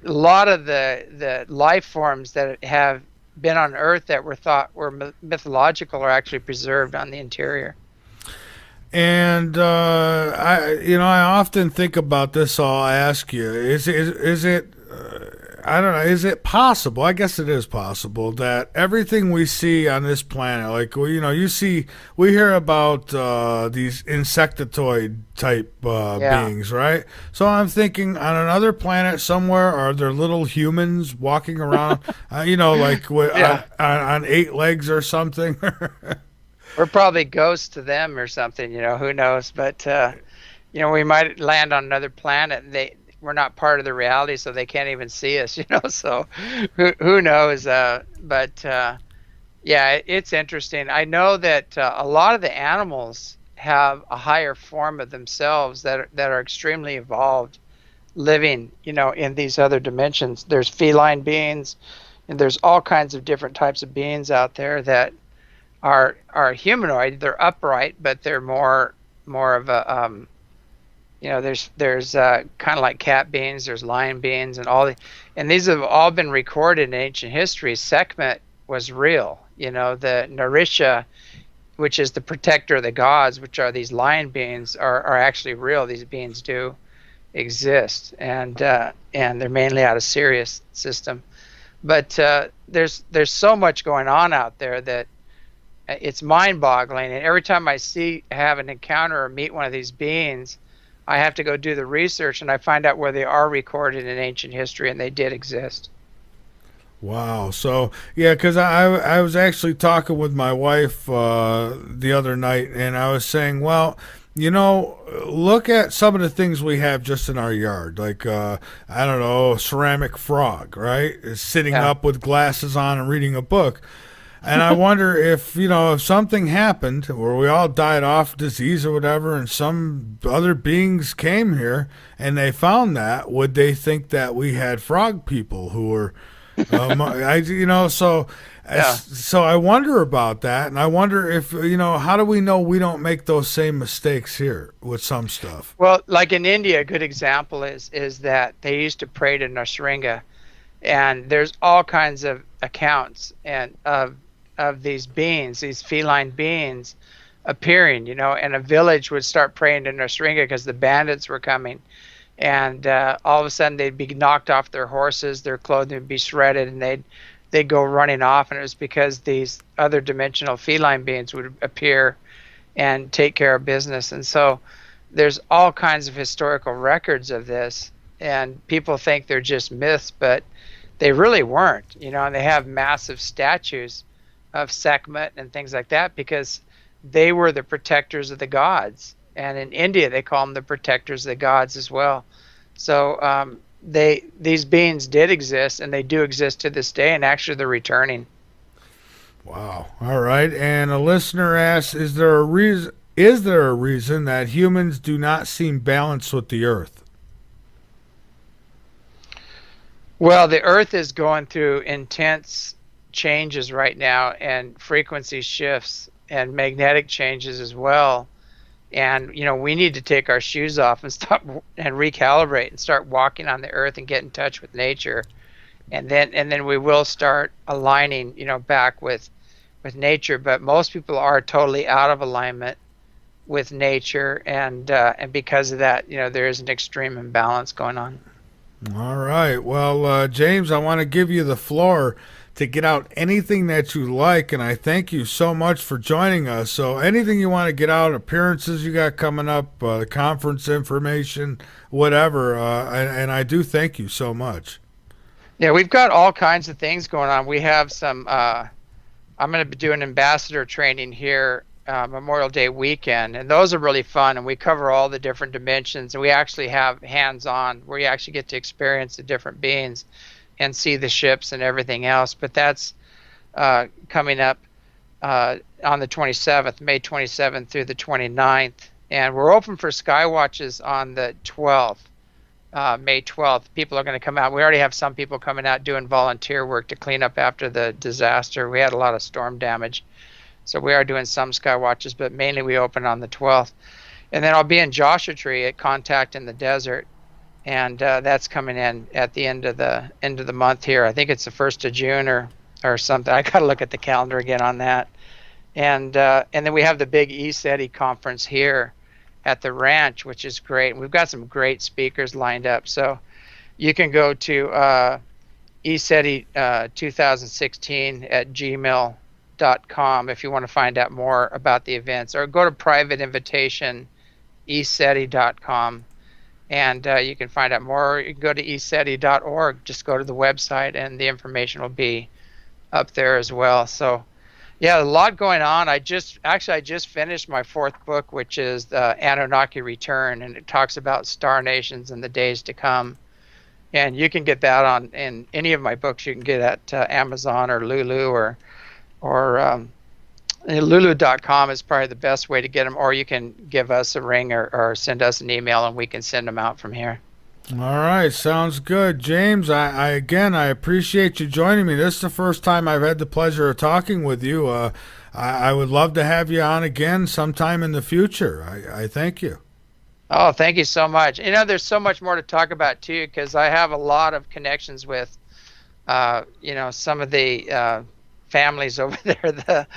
a lot of the life forms that have been on Earth that were thought were mythological are actually preserved on the interior. And I often think about this. So I'll ask you: Is it? I don't know. Is it possible? I guess it is possible that everything we see on this planet, like we hear about these insectoid type beings, right? So I'm thinking, on another planet somewhere, are there little humans walking around, on 8 legs or something? We're probably ghosts to them or something. Who knows? But we might land on another planet. We're not part of the reality, so they can't even see us, so who knows? But it's interesting. I know that a lot of the animals have a higher form of themselves that are extremely evolved, living, in these other dimensions. There's feline beings, and there's all kinds of different types of beings out there that are humanoid. They're upright, but they're more of a there's kind of like cat beings, there's lion beings, and these have all been recorded in ancient history. Sekhmet was real. The Narisha, which is the protector of the gods, which are these lion beings, are actually real. These beings do exist, and they're mainly out of Sirius system. But there's so much going on out there that it's mind-boggling. And every time I have an encounter or meet one of these beings, I have to go do the research, and I find out where they are recorded in ancient history, and they did exist. Wow. So, yeah, because I was actually talking with my wife the other night, and I was saying, well, look at some of the things we have just in our yard. Like, I don't know, a ceramic frog, right? Is sitting up with glasses on and reading a book. And I wonder if something happened where we all died off disease or whatever, and some other beings came here and they found that, would they think that we had frog people who were, so I wonder about that. And I wonder if, how do we know we don't make those same mistakes here with some stuff? Well, like in India, a good example is that they used to pray to Nrsimha, and there's all kinds of accounts and of these beings, these feline beings appearing, and a village would start praying to Nrsimha because the bandits were coming, and all of a sudden they'd be knocked off their horses, their clothing would be shredded, and they'd go running off, and it was because these other dimensional feline beings would appear and take care of business. And so there's all kinds of historical records of this, and people think they're just myths, but they really weren't, and they have massive statues of Sekhmet and things like that because they were the protectors of the gods. And in India, they call them the protectors of the gods as well. So these beings did exist, and they do exist to this day, and actually they're returning. Wow. All right. And a listener asks, is there a reason is there a reason that humans do not seem balanced with the Earth? Well, the Earth is going through intense changes right now, and frequency shifts and magnetic changes as well. And we need to take our shoes off and stop and recalibrate and start walking on the Earth and get in touch with nature, and then we will start aligning, back with nature. But most people are totally out of alignment with nature, and because of that, there is an extreme imbalance going on. All right. Well, James, I want to give you the floor to get out anything that you like, and I thank you so much for joining us. So anything you want to get out, appearances you got coming up, conference information, whatever, and I do thank you so much. Yeah, we've got all kinds of things going on. We have some, I'm going to be doing ambassador training here Memorial Day weekend, and those are really fun, and we cover all the different dimensions, and we actually have hands-on where you actually get to experience the different beings and see the ships and everything else. But that's coming up on the 27th, May 27th through the 29th, and we're open for sky watches on the 12th, May 12th. People are going to come out. We already have some people coming out doing volunteer work to clean up after the disaster. We had a lot of storm damage, so we are doing some sky watches, but mainly we open on the 12th. And then I'll be in Joshua Tree at Contact in the Desert, and that's coming in at the end of the month here. I think it's the 1st of June or something. I got to look at the calendar again on that. And then we have the big ESETI conference here at the ranch, which is great. We've got some great speakers lined up, so you can go to ESETI 2016 at gmail.com if you want to find out more about the events, or go to private invitation eseti.com, and you can find out more. You can go to eseti.org, just go to the website, and the information will be up there as well. So yeah, a lot going on. I just finished my 4th book, which is the Anunnaki Return, and it talks about star nations and the days to come. And you can get that in any of my books. You can get it at Amazon or Lulu, or Lulu.com is probably the best way to get them, or you can give us a ring or send us an email, and we can send them out from here. All right, sounds good. James, I appreciate you joining me. This is the first time I've had the pleasure of talking with you. I would love to have you on again sometime in the future. I thank you. Oh, thank you so much. There's so much more to talk about, too, because I have a lot of connections with, some of the families over there,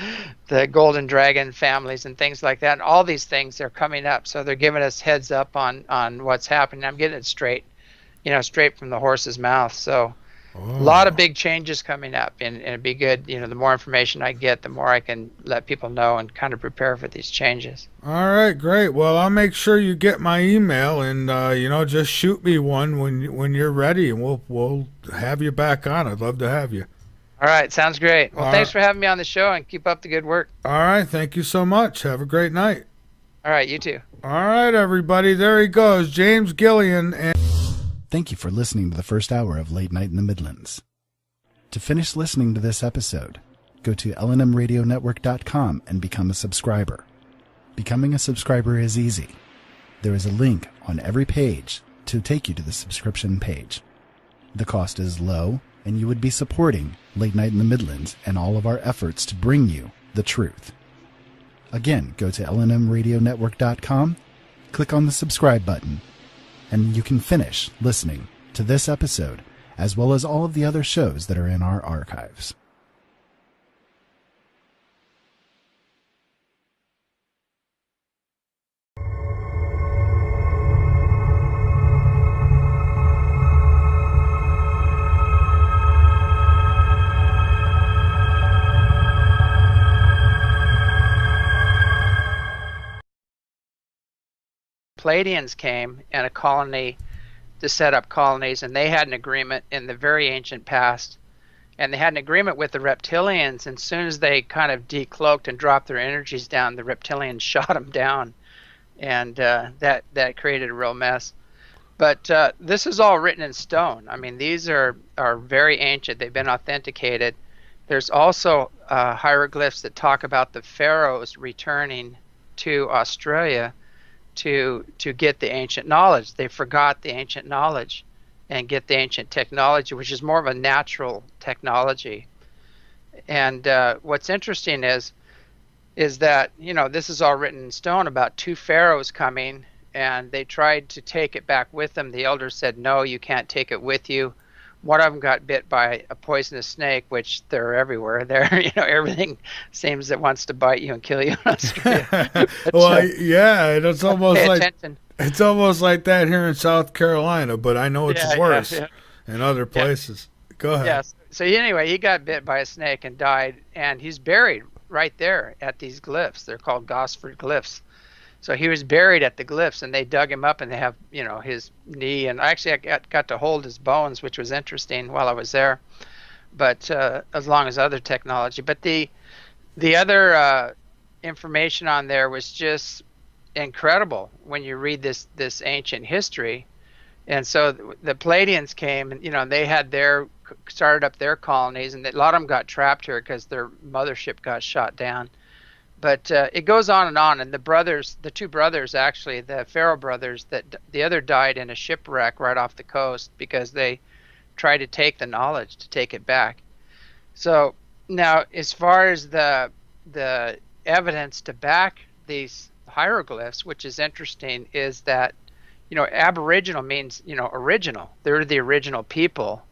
the Golden Dragon families and things like that. And all these things are coming up, so they're giving us heads up on what's happening. I'm getting it straight from the horse's mouth. So a lot of big changes coming up, and it'd be good. The more information I get, the more I can let people know and kind of prepare for these changes. All right, great. Well, I'll make sure you get my email, and just shoot me one when you're ready, and we'll have you back on. I'd love to have you. All right, sounds great. Well, thanks for having me on the show, and keep up the good work. All right, thank you so much. Have a great night. All right, you too. All right, everybody, there he goes, James Gilliland. Thank you for listening to the first hour of Late Night in the Midlands. To finish listening to this episode, go to lnmradionetwork.com and become a subscriber. Becoming a subscriber is easy. There is a link on every page to take you to the subscription page. The cost is low, and you would be supporting Late Night in the Midlands and all of our efforts to bring you the truth. Again, go to lnmradionetwork.com, click on the subscribe button, and you can finish listening to this episode as well as all of the other shows that are in our archives. Pleiadians came and a colony to set up colonies, and they had an agreement in the very ancient past, and they had an agreement with the reptilians, and as soon as they kind of decloaked and dropped their energies down, the reptilians shot them down, and that created a real mess. But this is all written in stone. I mean, these are very ancient. They've been authenticated. There's also hieroglyphs that talk about the pharaohs returning to Australia to get the ancient knowledge. They forgot the ancient knowledge and get the ancient technology, which is more of a natural technology. And what's interesting is that, you know, this is all written in stone about two pharaohs coming, and they tried to take it back with them. The elders said, no, you can't take it with you. One of them got bit by a poisonous snake, which they're everywhere. They're, you know, everything seems that wants to bite you and kill you in Australia. Well, yeah, it's almost pay like attention. it's almost like that here in South Carolina, but I know it's worse Yeah. in other places. Go ahead. Yes. So anyway, he got bit by a snake and died, and he's buried right there at these glyphs. They're called Gosford glyphs. So he was buried at the glyphs, and they dug him up, and they have, you know, his knee, and actually I got to hold his bones, which was interesting while I was there, but as long as other technology. But the other information on there was just incredible when you read this ancient history. And so the Palladians came, and, you know, they had started up their colonies, and a lot of them got trapped here because their mothership got shot down. But it goes on, and the two brothers, actually, the Pharaoh brothers, that the other died in a shipwreck right off the coast because they tried to take the knowledge, to take it back. So now, as far as the evidence to back these hieroglyphs, which is interesting, is that, you know, Aboriginal means, you know, original. They're the original people.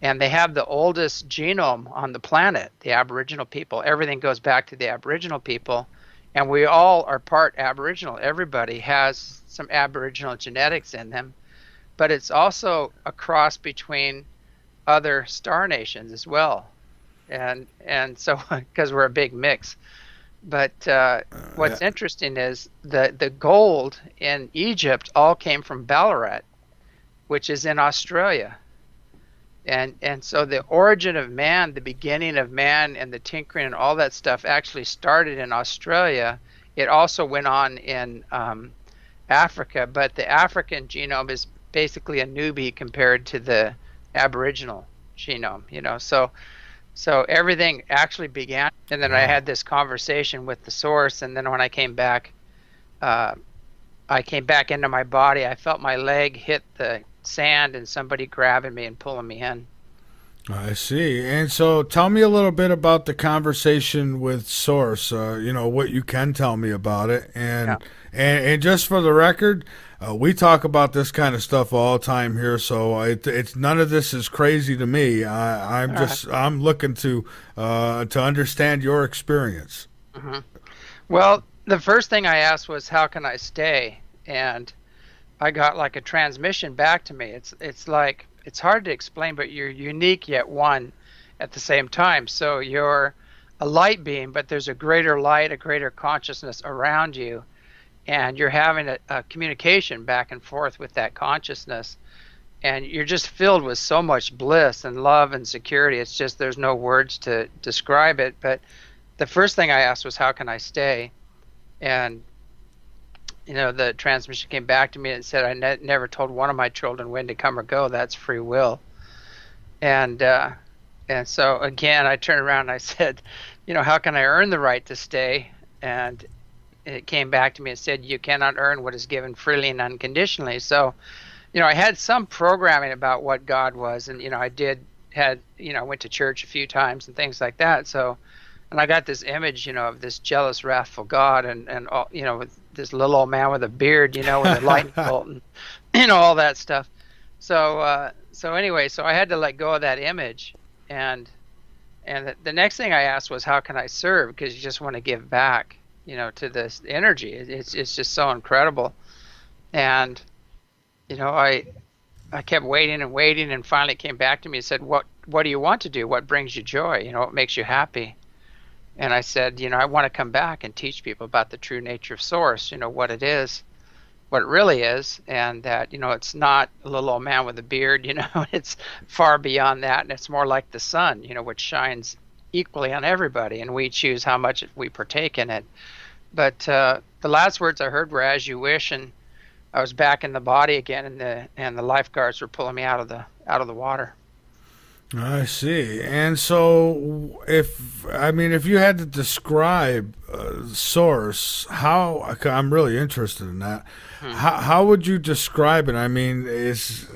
And they have the oldest genome on the planet, the Aboriginal people. Everything goes back to the Aboriginal people. And we all are part Aboriginal. Everybody has some Aboriginal genetics in them. But it's also a cross between other star nations as well. And so, because we're a big mix. But what's interesting is the gold in Egypt all came from Ballarat, which is in Australia. And so the origin of man, the beginning of man, and the tinkering and all that stuff actually started in Australia. It also went on in Africa, but the African genome is basically a newbie compared to the Aboriginal genome, you know. So everything actually began, and then I had this conversation with the source, and then when I came back into my body. I felt my leg hit the sand and somebody grabbing me and pulling me in. I see. And so tell me a little bit about the conversation with Source, you know, what you can tell me about it. And just for the record, we talk about this kind of stuff all the time here, so it's none of this is crazy to me. I'm looking to understand your experience. Mm-hmm. Well, the first thing I asked was, how can I stay? And I got like a transmission back to me. It's like, it's hard to explain, but you're unique yet one at the same time. So you're a light beam, but there's a greater light, a greater consciousness around you, and you're having a communication back and forth with that consciousness, and you're just filled with so much bliss and love and security. It's just, there's no words to describe it. But the first thing I asked was, how can I stay? And you know, the transmission came back to me and said, I never told one of my children when to come or go. That's free will. And so again, I turned around and I said, you know, how can I earn the right to stay? And it came back to me and said, you cannot earn what is given freely and unconditionally. So, you know, I had some programming about what God was, and, you know, I went to church a few times and things like that. So, and I got this image, you know, of this jealous, wrathful God, and all, you know, with this little old man with a beard, you know, with a lightning bolt, and, you know, all that stuff. So anyway, so I had to let go of that image, and the next thing I asked was, how can I serve? Because you just want to give back, you know, to this energy. It's just so incredible. And, you know, I kept waiting, and finally it came back to me and said, what do you want to do? What brings you joy? You know, what makes you happy? And I said, you know, I want to come back and teach people about the true nature of Source, you know, what it is, what it really is, and that, you know, it's not a little old man with a beard, you know, it's far beyond that, and it's more like the sun, you know, which shines equally on everybody, and we choose how much we partake in it. But the last words I heard were, as you wish, and I was back in the body again, and the lifeguards were pulling me out of the water. I see. And so, if you had to describe source, I'm really interested in that. How would you describe it? I mean, is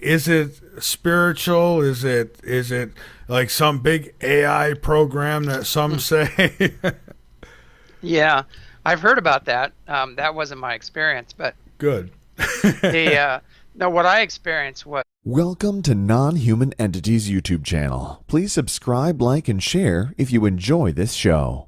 it spiritual? Is it like some big AI program that some say? Yeah, I've heard about that. That wasn't my experience, but Good. no, what I experienced was. Welcome to Non-Human Entities YouTube channel. Please subscribe, like, and share if you enjoy this show.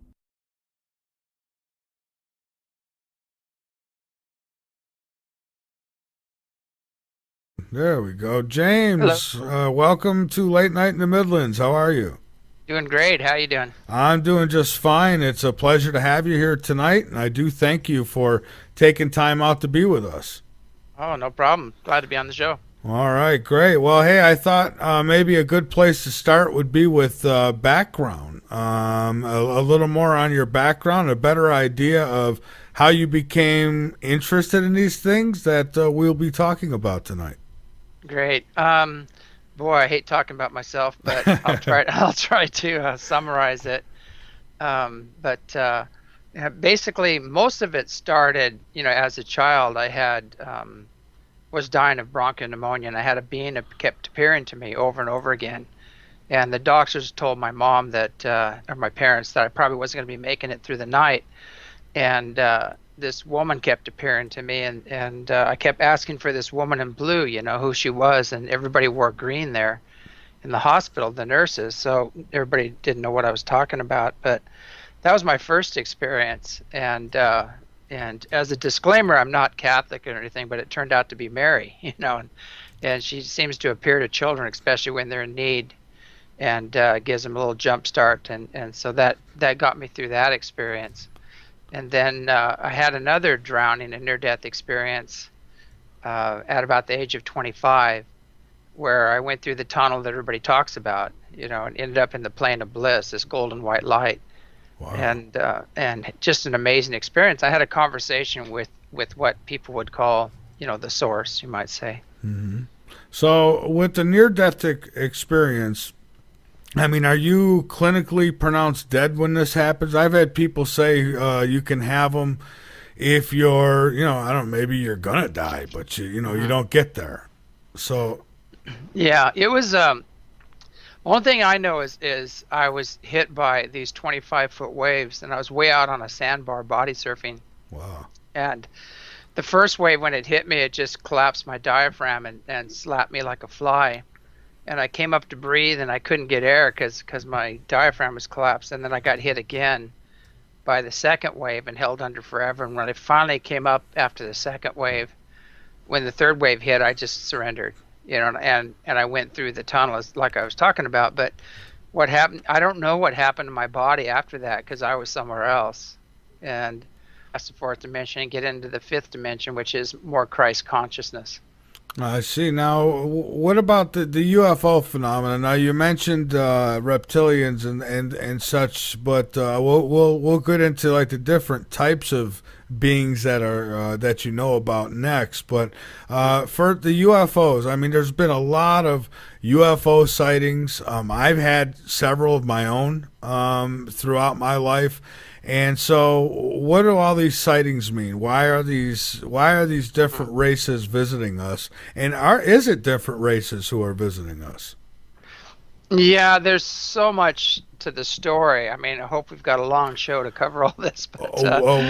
There we go. James, welcome to Late Night in the Midlands. How are you? Doing great. How you doing? I'm doing just fine. It's a pleasure to have you here tonight, and I do thank you for taking time out to be with us. Oh, no problem. Glad to be on the show. All right, great. Well, hey, I thought maybe a good place to start would be with background. A little more on your background, a better idea of how you became interested in these things that we'll be talking about tonight. Great. Boy, I hate talking about myself, but I'll try to summarize it. Basically, most of it started, as a child. I had was dying of bronchial pneumonia, and I had a being that kept appearing to me over and over again. And the doctors told my mom that, or my parents, that I probably wasn't going to be making it through the night. And this woman kept appearing to me, and I kept asking for this woman in blue, who she was, and everybody wore green there in the hospital, the nurses, so everybody didn't know what I was talking about. But that was my first experience, and as a disclaimer, I'm not Catholic or anything, but it turned out to be Mary, and she seems to appear to children, especially when they're in need, and gives them a little jump start, and so that got me through that experience. And then I had another drowning and near-death experience at about the age of 25, where I went through the tunnel that everybody talks about, and ended up in the plane of bliss, this golden white light. Wow. And just an amazing experience. I had a conversation with what people would call, the source, you might say. Mm-hmm. So with the near-death experience, I mean, are you clinically pronounced dead when this happens? I've had people say you can have them if you're, I don't know, maybe you're gonna die, but you don't get there. So, yeah, it was. One thing I know is I was hit by these 25-foot waves, and I was way out on a sandbar body surfing. Wow! And the first wave, when it hit me, it just collapsed my diaphragm and slapped me like a fly. And I came up to breathe, and I couldn't get air because my diaphragm was collapsed. And then I got hit again by the second wave and held under forever. And when I finally came up after the second wave, when the third wave hit, I just surrendered, and I went through the tunnel like I was talking about. But what happened, I don't know what happened to my body after that, because I was somewhere else. And that's the fourth dimension, and get into the fifth dimension, which is more Christ consciousness. I see. Now, what about the UFO phenomenon? Now, you mentioned reptilians and such, but we'll get into like the different types of beings that are that you know about next. But for the UFOs, I mean, there's been a lot of UFO sightings. I've had several of my own throughout my life. And so, what do all these sightings mean? Why are these different races visiting us? And is it different races who are visiting us? Yeah, there's so much to the story. I mean, I hope we've got a long show to cover all this. But,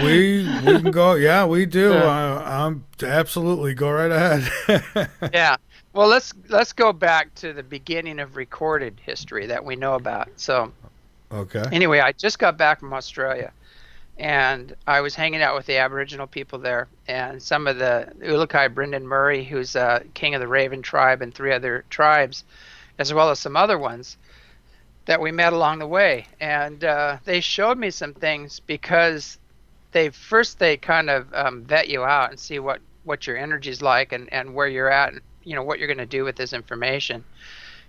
we can go. Yeah, we do. I'm absolutely go right ahead. Yeah. Well, let's go back to the beginning of recorded history that we know about. So. Okay. Anyway, I just got back from Australia, and I was hanging out with the Aboriginal people there, and some of the Ulukai, Brendan Murray, who's king of the Raven tribe, and 3 other tribes, as well as some other ones that we met along the way. And they showed me some things, because they kind of vet you out and see what your energy's like and where you're at, and what you're going to do with this information.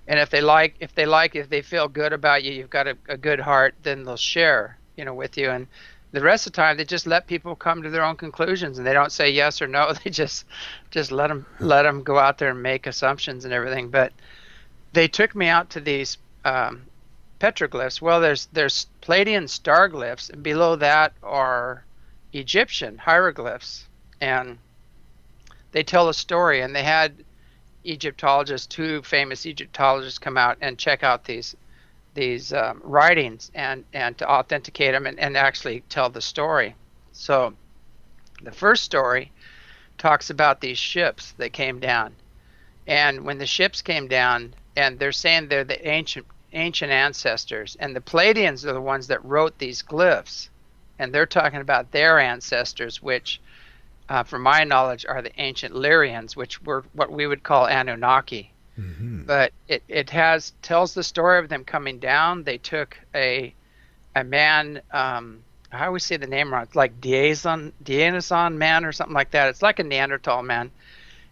And if they feel good about you, you've got a good heart, then they'll share, with you. And the rest of the time, they just let people come to their own conclusions, and they don't say yes or no. They just let them go out there and make assumptions and everything. But they took me out to these petroglyphs. Well, there's Palladian star glyphs, and below that are Egyptian hieroglyphs, and they tell a story. And they had Egyptologists, 2 famous Egyptologists, come out and check out these writings and to authenticate them and actually tell the story. So the first story talks about these ships that came down, and when the ships came down, and they're saying they're the ancient ancestors, and the Palladians are the ones that wrote these glyphs, and they're talking about their ancestors, which from my knowledge are the ancient Lyrians, which were what we would call Anunnaki. Mm-hmm. But it tells the story of them coming down. They took a man, I always say the name wrong, it's like Diazon man or something like that. It's like a Neanderthal man.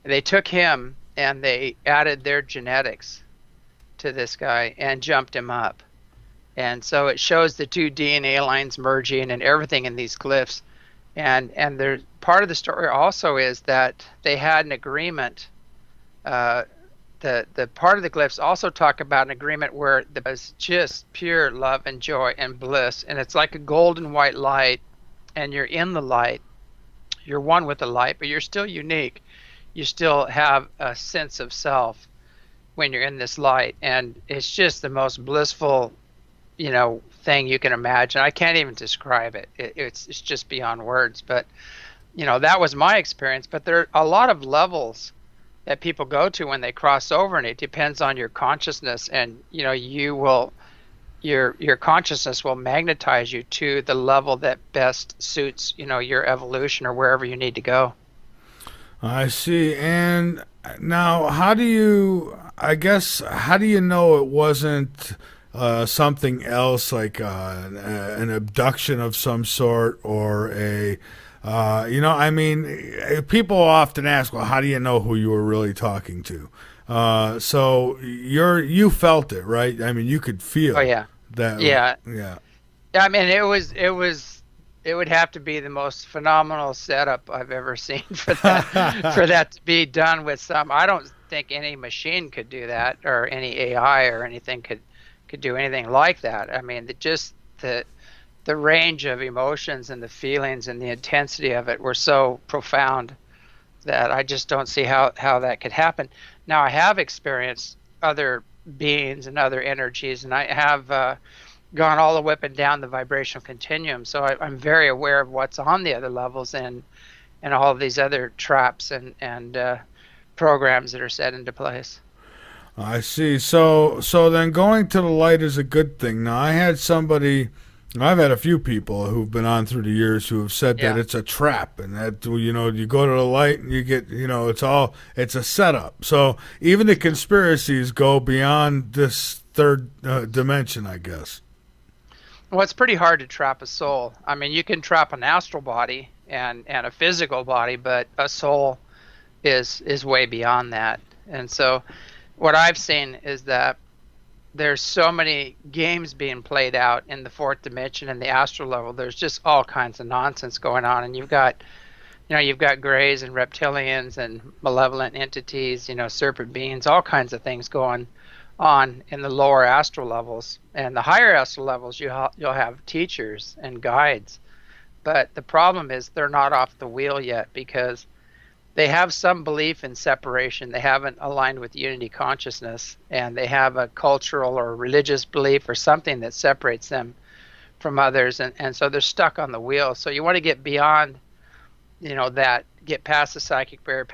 They took him and they added their genetics to this guy and jumped him up. And so it shows the 2 DNA lines merging and everything in these glyphs. And there's part of the story also is that they had an agreement. The part of the glyphs also talk about an agreement where there was just pure love and joy and bliss, and it's like a golden white light, and you're in the light, you're one with the light, but you're still unique. You still have a sense of self when you're in this light, and it's just the most blissful, thing you can imagine. I can't even describe it. It's just beyond words. But that was my experience. But there are a lot of levels that people go to when they cross over, and it depends on your consciousness, and your consciousness will magnetize you to the level that best suits your evolution or wherever you need to go. I see. And now how do you know it wasn't something else, like an abduction of some sort, or people often ask, well, how do you know who you were really talking to? So you felt it, right? I mean, you could feel. Oh yeah. That. Yeah. Yeah. I mean, it would have to be the most phenomenal setup I've ever seen for that to be done with some. I don't think any machine could do that, or any AI or anything could do anything like that. I mean, the range of emotions and the feelings and the intensity of it were so profound that I just don't see how that could happen. Now, I have experienced other beings and other energies, and I have gone all the way up and down the vibrational continuum, so I'm very aware of what's on the other levels and all of these other traps and programs that are set into place. I see. So then going to the light is a good thing. Now, I've had a few people who've been on through the years who have said that it's a trap, and that you go to the light and you get it's a setup. So even the conspiracies go beyond this third dimension, I guess. Well, it's pretty hard to trap a soul. I mean, you can trap an astral body and a physical body, but a soul is way beyond that. And so what I've seen is that there's so many games being played out in the 4th dimension and the astral level. There's just all kinds of nonsense going on, and you've got greys and reptilians and malevolent entities, serpent beings, all kinds of things going on in the lower astral levels. And the higher astral levels, you'll have teachers and guides, but the problem is they're not off the wheel yet, because they have some belief in separation. They haven't aligned with unity consciousness, and they have a cultural or religious belief or something that separates them from others, and so they're stuck on the wheel. So you want to get beyond, that, get past the psychic barrier,